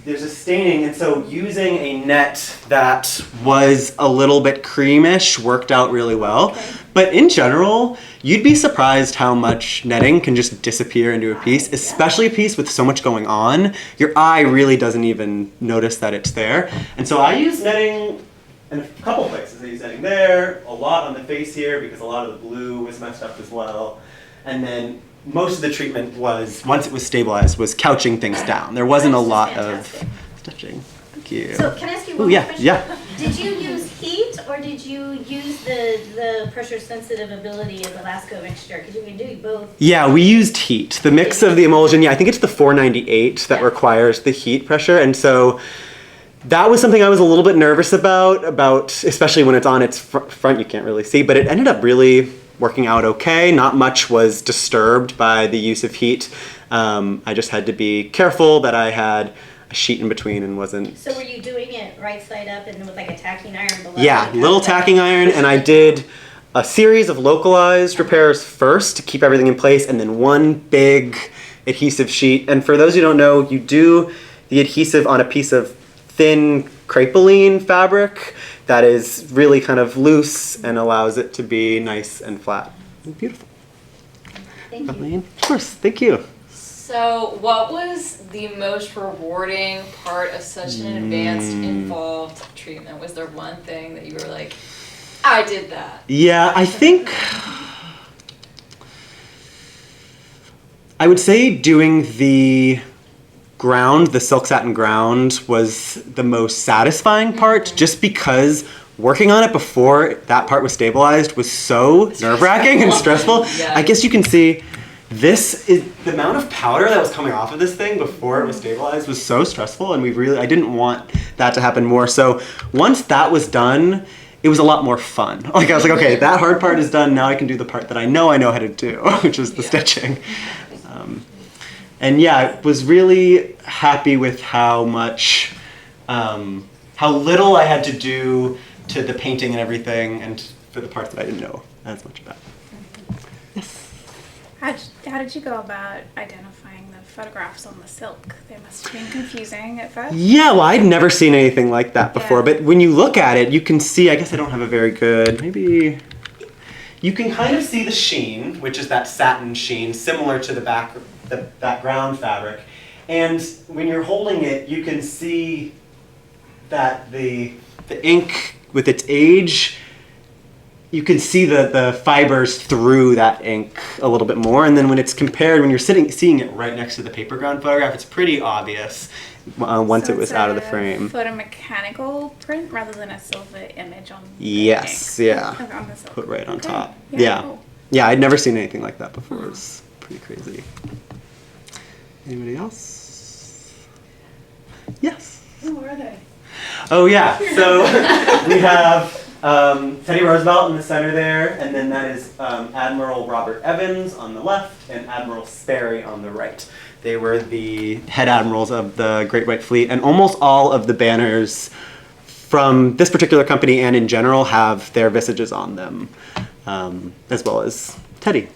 [SPEAKER 7] there's a staining, and so using a net that was a little bit creamish worked out really well. Okay. But in general, you'd be surprised how much netting can just disappear into a piece, especially a piece with so much going on. Your eye really doesn't even notice that it's there. And so I use netting in a couple places. I use netting there, a lot on the face here because a lot of the blue was messed up as well. And then most of the treatment was, once it was stabilized, was couching things down. There wasn't a lot of stitching. Thank you.
[SPEAKER 8] So can I ask you one more question?
[SPEAKER 7] Yeah.
[SPEAKER 8] Did you use heat or did you use the pressure sensitive ability of the Lasco mixture? Because you can do both.
[SPEAKER 7] Yeah, we used heat. The mix of the emulsion, I think it's the 498 that requires the heat pressure. And so that was something I was a little bit nervous about especially when it's on its front, you can't really see, but it ended up really working out okay. Not much was disturbed by the use of heat. I just had to be careful that I had a sheet in between and wasn't.
[SPEAKER 8] So were you doing it right side up and then with like a tacking iron below?
[SPEAKER 7] Yeah, little tacking iron, and I did a series of localized repairs first to keep everything in place, and then one big adhesive sheet. And for those who don't know, you do the adhesive on a piece of thin crepeline fabric that is really kind of loose and allows it to be nice and flat and beautiful.
[SPEAKER 8] Thank
[SPEAKER 7] Colleen?
[SPEAKER 8] you.
[SPEAKER 7] Of course, thank you.
[SPEAKER 5] So what was the most rewarding part of such an advanced, involved treatment? Was there one thing that you were like, I did that?
[SPEAKER 7] Yeah, I think I would say doing the ground, the silk satin ground, was the most satisfying part, just because working on it before that part was stabilized was so nerve-wracking and stressful. I guess you can see this is the amount of powder that was coming off of this thing before it was stabilized was so stressful, and I didn't want that to happen more. So once that was done, it was a lot more fun. Like I was like, okay, that hard part is done. Now I can do the part that I know how to do, which is the stitching. And yeah, I was really happy with how little I had to do to the painting and everything, and for the parts that I didn't know as much about.
[SPEAKER 9] How did you go about identifying the photographs on the silk? They must have been confusing at first.
[SPEAKER 7] Yeah, well, I'd never seen anything like that before,
[SPEAKER 9] Yeah.
[SPEAKER 7] but when you look at it, you can see, I guess I don't have a very good, maybe, you can kind of see the sheen, which is that satin sheen, similar to the background fabric. And when you're holding it, you can see that the ink, with its age, you can see the fibers through that ink a little bit more. And then when it's compared, when you're seeing it right next to the paper ground photograph, it's pretty obvious once it was out of the frame.
[SPEAKER 9] Photomechanical print rather than a silver image on the
[SPEAKER 7] Yes,
[SPEAKER 9] ink.
[SPEAKER 7] yeah.
[SPEAKER 9] On the silk.
[SPEAKER 7] Put right on
[SPEAKER 9] Okay.
[SPEAKER 7] top.
[SPEAKER 9] Yeah,
[SPEAKER 7] Yeah.
[SPEAKER 9] cool.
[SPEAKER 7] Yeah, I'd never seen anything like that before. It was pretty crazy. Anybody else? Yes.
[SPEAKER 9] Who are they?
[SPEAKER 7] Oh yeah, so we have Teddy Roosevelt in the center there, and then that is Admiral Robert Evans on the left and Admiral Sperry on the right. They were the head admirals of the Great White Fleet, and almost all of the banners from this particular company and in general have their visages on them, as well as Teddy.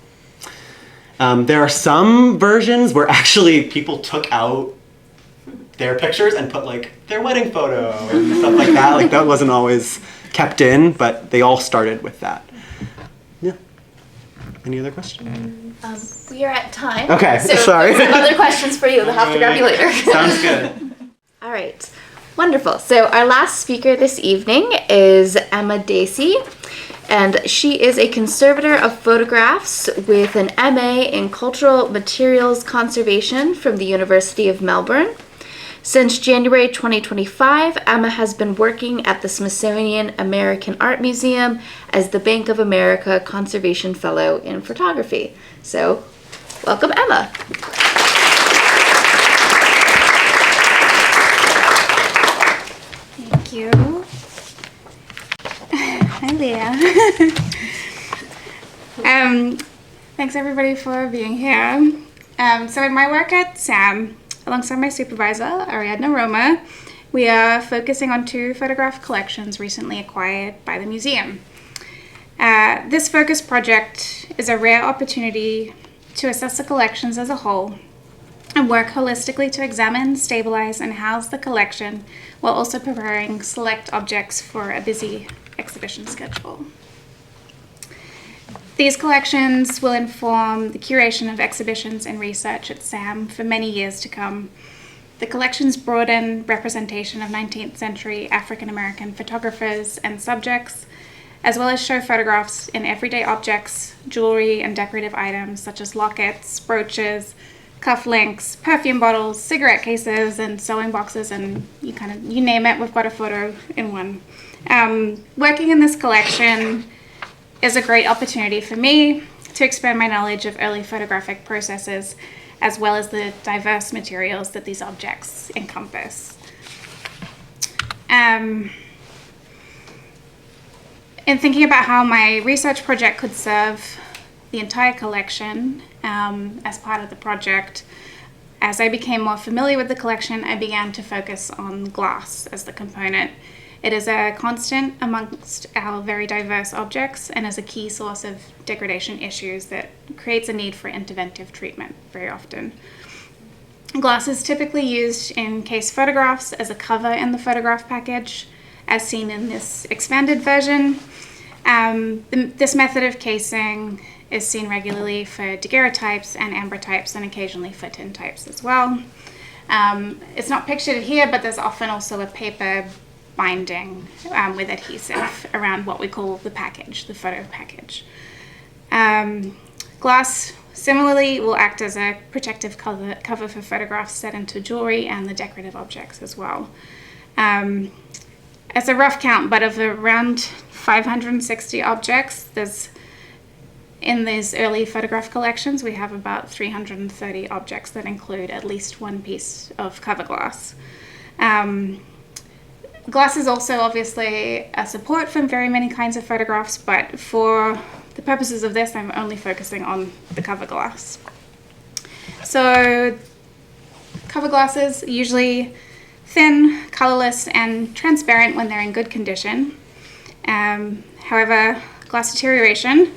[SPEAKER 7] There are some versions where actually people took out their pictures and put like their wedding photo and stuff like that. Like that wasn't always kept in, but they all started with that. Yeah. Any other questions?
[SPEAKER 2] We are at time.
[SPEAKER 7] Okay,
[SPEAKER 2] so
[SPEAKER 7] sorry.
[SPEAKER 2] Some other questions for you. We'll have to grab you later.
[SPEAKER 7] Sounds good.
[SPEAKER 2] All right. Wonderful. So our last speaker this evening is Emma Dacey, and she is a conservator of photographs with an MA in Cultural Materials Conservation from the University of Melbourne. Since January 2025, Emma has been working at the Smithsonian American Art Museum as the Bank of America Conservation Fellow in Photography. So, welcome, Emma.
[SPEAKER 9] Thank you. Hi, Leah. Thanks everybody for being here. So in my work at SAAM, alongside my supervisor, Ariadna Roma, we are focusing on 2 photograph collections recently acquired by the museum. This focus project is a rare opportunity to assess the collections as a whole and work holistically to examine, stabilize, and house the collection while also preparing select objects for a busy exhibition schedule. These collections will inform the curation of exhibitions and research at SAAM for many years to come. The collections broaden representation of 19th century African American photographers and subjects, as well as show photographs in everyday objects, jewelry, and decorative items such as lockets, brooches, cufflinks, perfume bottles, cigarette cases, and sewing boxes, and you name it, we've got a photo in one. Working in this collection is a great opportunity for me to expand my knowledge of early photographic processes, as well as the diverse materials that these objects encompass. In thinking about how my research project could serve the entire collection as part of the project, as I became more familiar with the collection, I began to focus on glass as the component. It is a constant amongst our very diverse objects and is a key source of degradation issues that creates a need for interventive treatment very often. Glass is typically used in case photographs as a cover in the photograph package, as seen in this expanded version. This method of casing is seen regularly for daguerreotypes and ambrotypes, and occasionally for tintypes as well. It's not pictured here, but there's often also a paper binding with adhesive around what we call the package, the photo package. Glass Similarly, will act as a protective cover for photographs set into jewelry and the decorative objects as well. As a rough count, but of around 560 objects, in these early photograph collections, we have about 330 objects that include at least one piece of cover glass. Glass is also obviously a support for very many kinds of photographs, but for the purposes of this, I'm only focusing on the cover glass. So, cover glasses usually thin, colorless, and transparent when they're in good condition. However, glass deterioration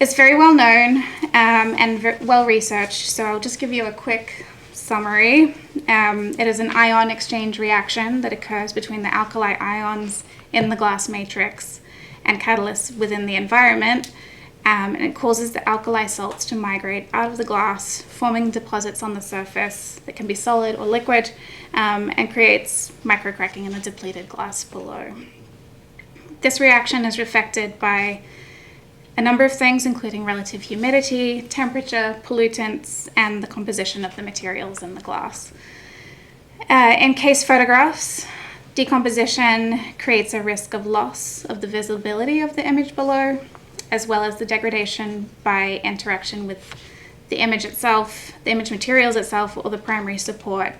[SPEAKER 9] is very well known and well researched, so I'll just give you a quick summary. It is an ion exchange reaction that occurs between the alkali ions in the glass matrix and catalysts within the environment, and it causes the alkali salts to migrate out of the glass, forming deposits on the surface that can be solid or liquid, and creates microcracking in the depleted glass below. This reaction is affected by a number of things, including relative humidity, temperature, pollutants, and the composition of the materials in the glass. In case photographs, decomposition creates a risk of loss of the visibility of the image below, as well as the degradation by interaction with the image itself, the image materials itself, or the primary support,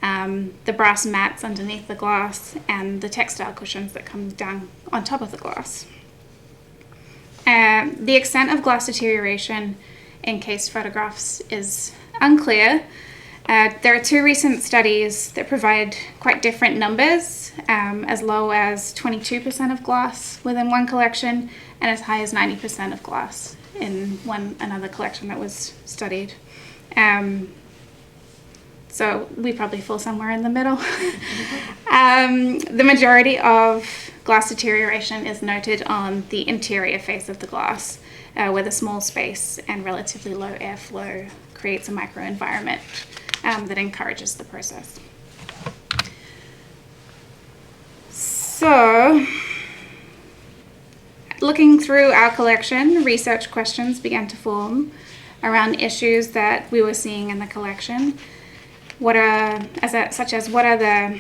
[SPEAKER 9] the brass mats underneath the glass, and the textile cushions that come down on top of the glass. The extent of glass deterioration in case photographs is unclear. There are two recent studies that provide quite different numbers, as low as 22% of glass within one collection and as high as 90% of glass in another collection that was studied. So we probably fall somewhere in the middle. The majority of glass deterioration is noted on the interior face of the glass, where the small space and relatively low airflow creates a microenvironment that encourages the process. So, looking through our collection, research questions began to form around issues that we were seeing in the collection. What are the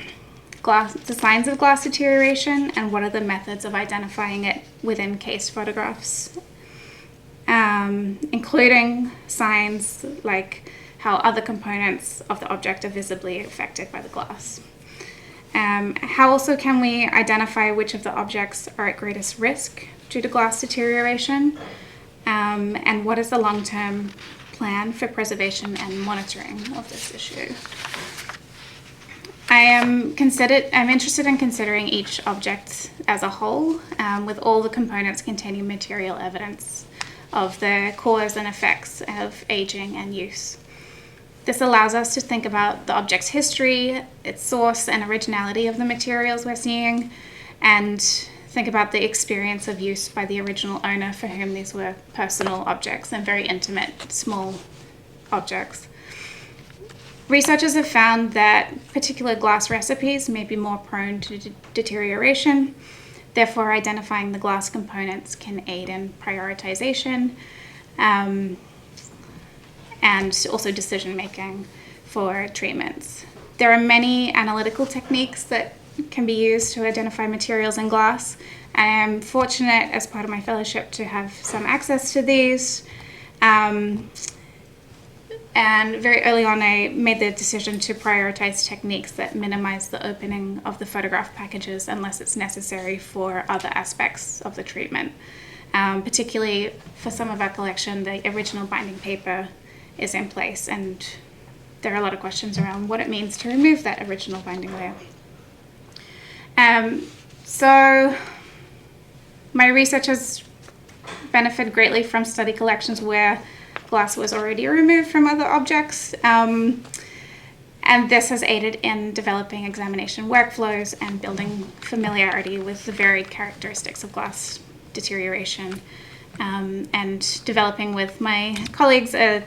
[SPEAKER 9] signs of glass deterioration, and what are the methods of identifying it within case photographs, including signs like how other components of the object are visibly affected by the glass. How also can we identify which of the objects are at greatest risk due to glass deterioration, and what is the long-term plan for preservation and monitoring of this issue. I'm interested in considering each object as a whole, with all the components containing material evidence of the cause and effects of aging and use. This allows us to think about the object's history, its source and originality of the materials we're seeing, and think about the experience of use by the original owner for whom these were personal objects and very intimate, small objects. Researchers have found that particular glass recipes may be more prone to deterioration. Therefore, identifying the glass components can aid in prioritization and also decision-making for treatments. There are many analytical techniques that can be used to identify materials in glass. I am fortunate as part of my fellowship to have some access to these. And very early on, I made the decision to prioritize techniques that minimize the opening of the photograph packages unless it's necessary for other aspects of the treatment. Particularly for some of our collection, the original binding paper is in place, and there are a lot of questions around what it means to remove that original binding layer. So my research has benefited greatly from study collections where glass was already removed from other objects, and this has aided in developing examination workflows and building familiarity with the varied characteristics of glass deterioration, and developing with my colleagues a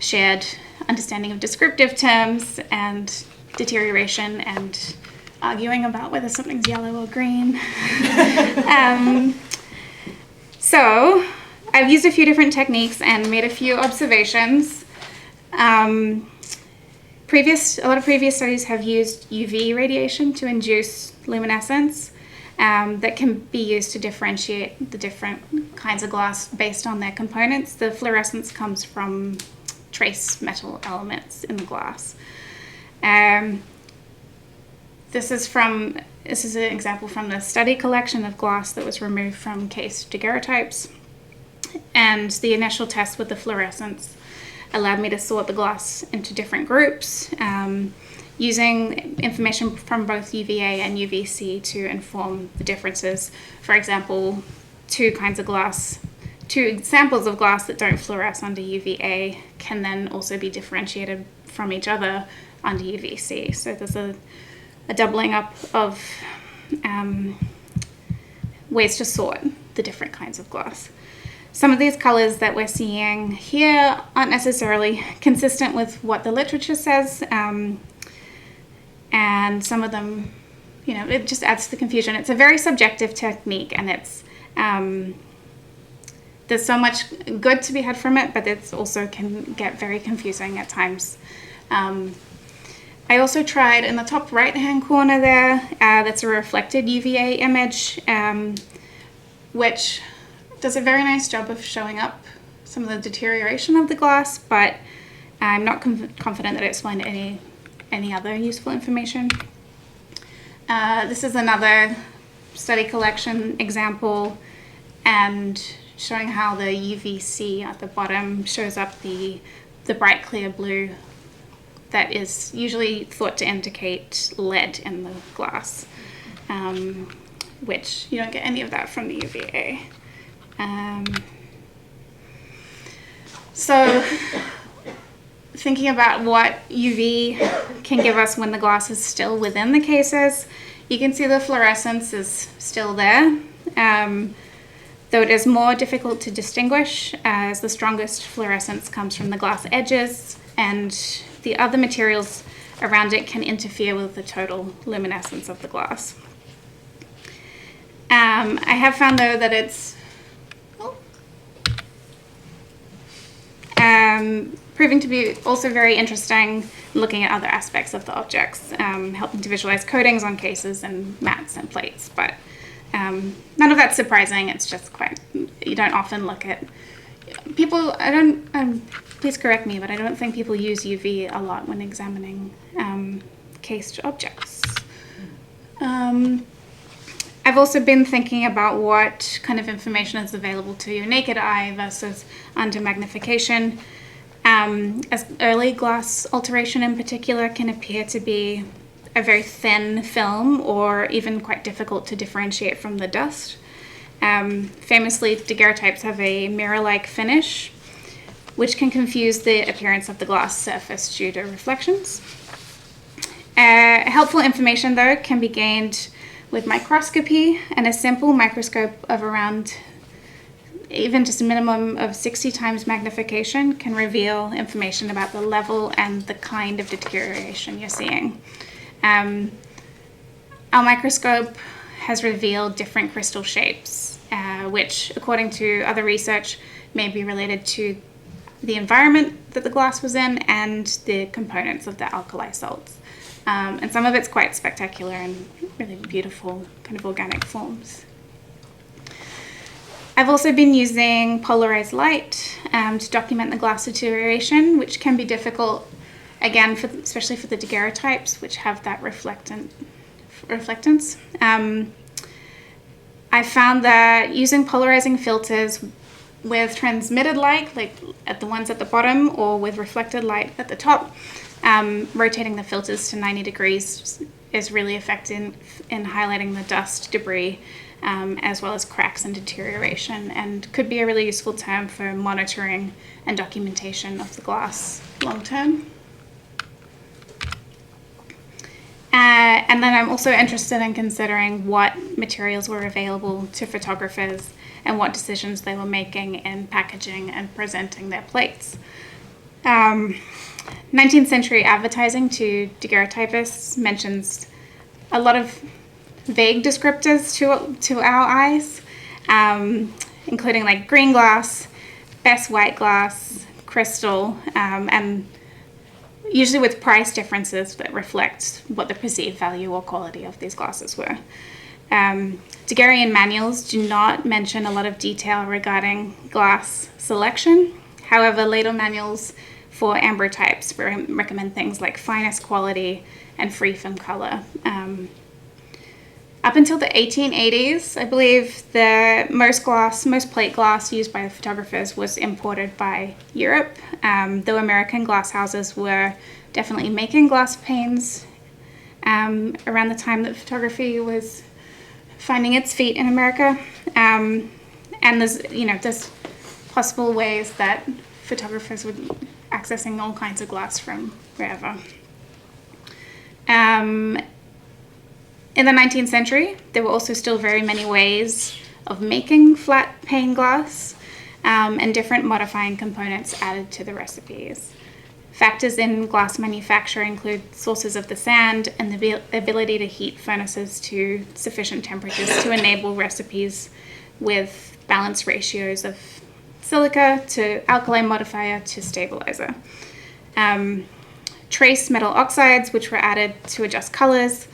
[SPEAKER 9] shared understanding of descriptive terms and deterioration, and arguing about whether something's yellow or green. So I've used a few different techniques and made a few observations. A lot of previous studies have used UV radiation to induce luminescence that can be used to differentiate the different kinds of glass based on their components. The fluorescence comes from trace metal elements in the glass. This is an example from the study collection of glass that was removed from case daguerreotypes. And the initial test with the fluorescence allowed me to sort the glass into different groups, using information from both UVA and UVC to inform the differences. For example, two samples of glass that don't fluoresce under UVA can then also be differentiated from each other under UVC. So there's a doubling up of ways to sort the different kinds of glass. Some of these colors that we're seeing here aren't necessarily consistent with what the literature says, and some of them, it just adds to the confusion. It's a very subjective technique, and there's so much good to be had from it, but it also can get very confusing at times. I also tried in the top right-hand corner there, that's a reflected UVA image, which does a very nice job of showing up some of the deterioration of the glass, but I'm not confident that it explained any other useful information. This is another study collection example, and showing how the UVC at the bottom shows up the bright clear blue that is usually thought to indicate lead in the glass, which you don't get any of that from the UVA. So thinking about what UV can give us when the glass is still within the cases, you can see the fluorescence is still there, though it is more difficult to distinguish as the strongest fluorescence comes from the glass edges, and the other materials around it can interfere with the total luminescence of the glass. I have found though that it's proving to be also very interesting looking at other aspects of the objects, helping to visualize coatings on cases and mats and plates, but none of that's surprising. It's just you don't often look at people. Please correct me, but I don't think people use UV a lot when examining cased objects. I've also been thinking about what kind of information is available to your naked eye versus under magnification. As early glass alteration in particular can appear to be a very thin film or even quite difficult to differentiate from the dust. Famously, daguerreotypes have a mirror-like finish, which can confuse the appearance of the glass surface due to reflections. Helpful information, though, can be gained with microscopy, and a simple microscope of around even just a minimum of 60 times magnification can reveal information about the level and the kind of deterioration you're seeing. Our microscope has revealed different crystal shapes, which, according to other research, may be related to the environment that the glass was in and the components of the alkali salts. And some of it's quite spectacular and really beautiful kind of organic forms. I've also been using polarized light to document the glass deterioration, which can be difficult, again, especially for the daguerreotypes, which have that reflectance. I found that using polarizing filters with transmitted light, like at the ones at the bottom, or with reflected light at the top, rotating the filters to 90 degrees is really effective in highlighting the dust, debris, as well as cracks and deterioration, and could be a really useful term for monitoring and documentation of the glass long term. And then I'm also interested in considering what materials were available to photographers and what decisions they were making in packaging and presenting their plates. 19th century advertising to daguerreotypists mentions a lot of vague descriptors to our eyes. including like green glass, best white glass, crystal, and usually with price differences that reflect what the perceived value or quality of these glasses were. Daguerrean manuals do not mention a lot of detail regarding glass selection. However, later manuals for ambrotypes recommend things like finest quality and free from color. Up until the 1880s, I believe most plate glass used by photographers was imported by Europe, though American glass houses were definitely making glass panes around the time that photography was finding its feet in America. And there's possible ways that photographers were accessing all kinds of glass from wherever. In the 19th century, there were also still very many ways of making flat pane glass, and different modifying components added to the recipes. Factors in glass manufacture include sources of the sand and the ability to heat furnaces to sufficient temperatures to enable recipes with balanced ratios of silica to alkali modifier to stabilizer. Trace metal oxides, which were added to adjust colors.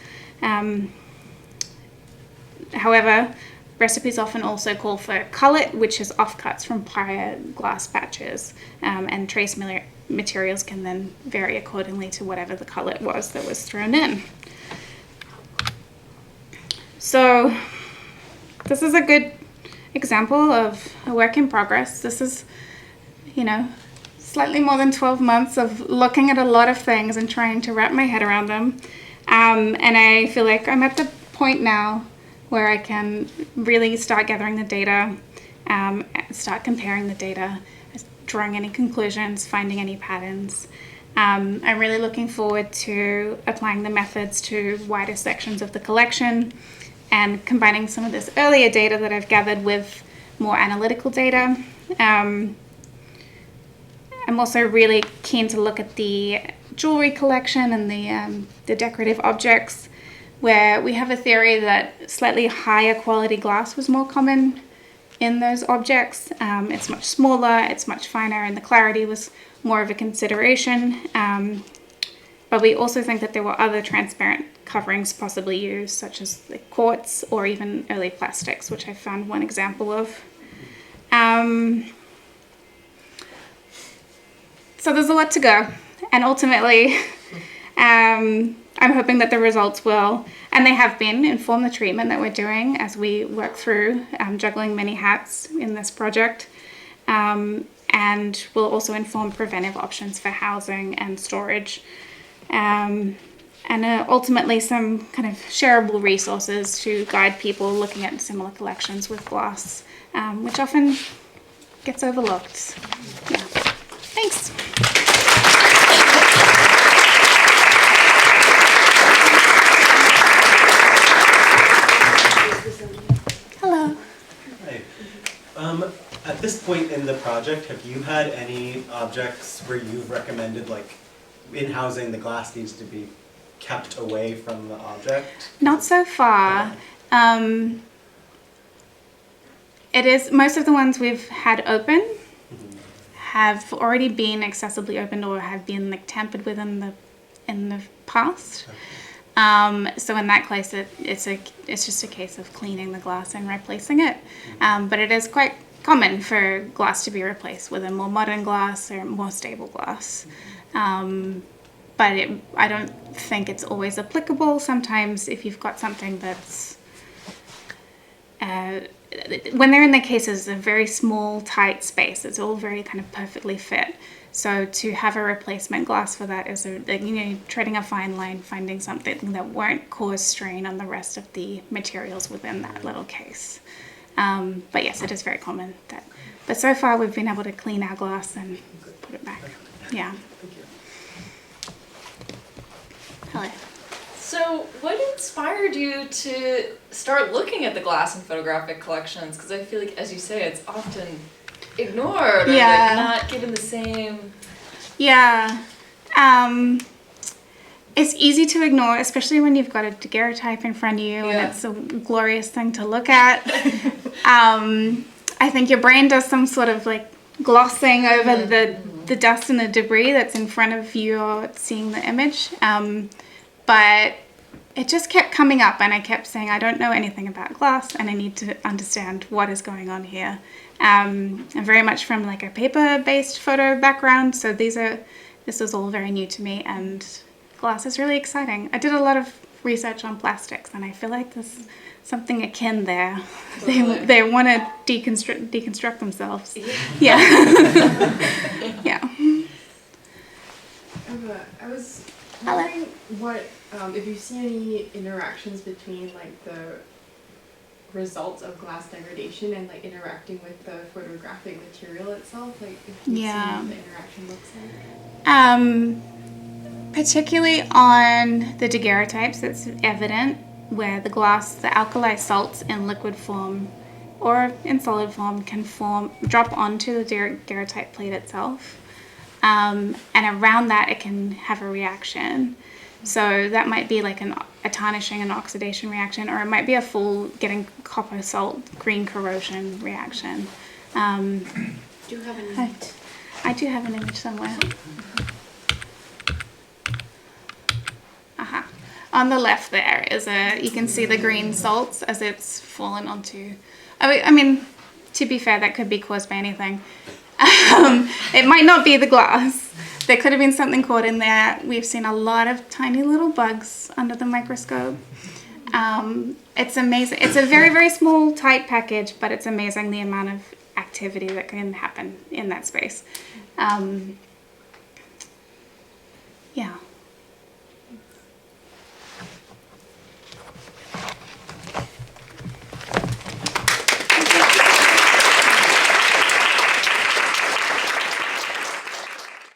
[SPEAKER 9] However, recipes often also call for cullet, which is offcuts from prior glass batches, and trace materials can then vary accordingly to whatever the cullet was that was thrown in. So this is a good example of a work in progress. This is, slightly more than 12 months of looking at a lot of things and trying to wrap my head around them. And I feel like I'm at the point now where I can really start gathering the data, start comparing the data, drawing any conclusions, finding any patterns. I'm really looking forward to applying the methods to wider sections of the collection and combining some of this earlier data that I've gathered with more analytical data. I'm also really keen to look at the jewelry collection and the decorative objects, where we have a theory that slightly higher quality glass was more common in those objects. It's much smaller, it's much finer, and the clarity was more of a consideration. But we also think that there were other transparent coverings possibly used, such as the quartz or even early plastics, which I found one example of. So there's a lot to go, and ultimately I'm hoping that the results will, and they have been, inform the treatment that we're doing as we work through juggling many hats in this project, and will also inform preventive options for housing and storage, and ultimately some kind of shareable resources to guide people looking at similar collections with glass, which often gets overlooked. Yeah. Thanks. Hello.
[SPEAKER 7] Hi. At this point in the project, have you had any objects where you've recommended, like, in housing, the glass needs to be kept away from the object?
[SPEAKER 9] Not so far. It is, most of the ones we've had open have already been accessibly opened or have been like tampered with in the past. So in that case, it's just a case of cleaning the glass and replacing it. But it is quite common for glass to be replaced with a more modern glass or more stable glass. But I don't think it's always applicable. Sometimes if you've got something that's when they're in their cases, a very small, tight space, it's all very kind of perfectly fit. So to have a replacement glass for that is, treading a fine line, finding something that won't cause strain on the rest of the materials within that little case. But yes, it is very common. But so far we've been able to clean our glass and put it back. Yeah.
[SPEAKER 7] Thank you.
[SPEAKER 9] Hello.
[SPEAKER 5] So, what inspired you to start looking at the glass in photographic collections? Because I feel like, as you say, it's often ignored or like not given the same.
[SPEAKER 9] Yeah. It's easy to ignore, especially when you've got a daguerreotype in front of you and it's a glorious thing to look at. I think your brain does some sort of like glossing over the dust and the debris that's in front of you or seeing the image. But it just kept coming up, and I kept saying, I don't know anything about glass, and I need to understand what is going on here. I'm very much from like a paper-based photo background, so this was all very new to me, and glass is really exciting. I did a lot of research on plastics, and I feel like there's something akin there. They want to deconstruct themselves. Yeah. Yeah.
[SPEAKER 10] I was wondering what if you see any interactions between like the results of glass degradation and like interacting with the photographic material itself, like if you see what the interaction looks like.
[SPEAKER 9] Particularly on the daguerreotypes, it's evident where the glass, the alkali salts in liquid form or in solid form can drop onto the daguerreotype plate itself. And around that it can have a reaction. So that might be like a tarnishing and oxidation reaction, or it might be a full getting copper salt green corrosion reaction.
[SPEAKER 2] Do you have an image?
[SPEAKER 9] I do have an image somewhere. On the left there is you can see the green salts as it's fallen onto. I mean, to be fair, that could be caused by anything. It might not be the glass. There could have been something caught in there. We've seen a lot of tiny little bugs under the microscope. It's amazing. It's a very, very small, tight package, but it's amazing the amount of activity that can happen in that space. Yeah.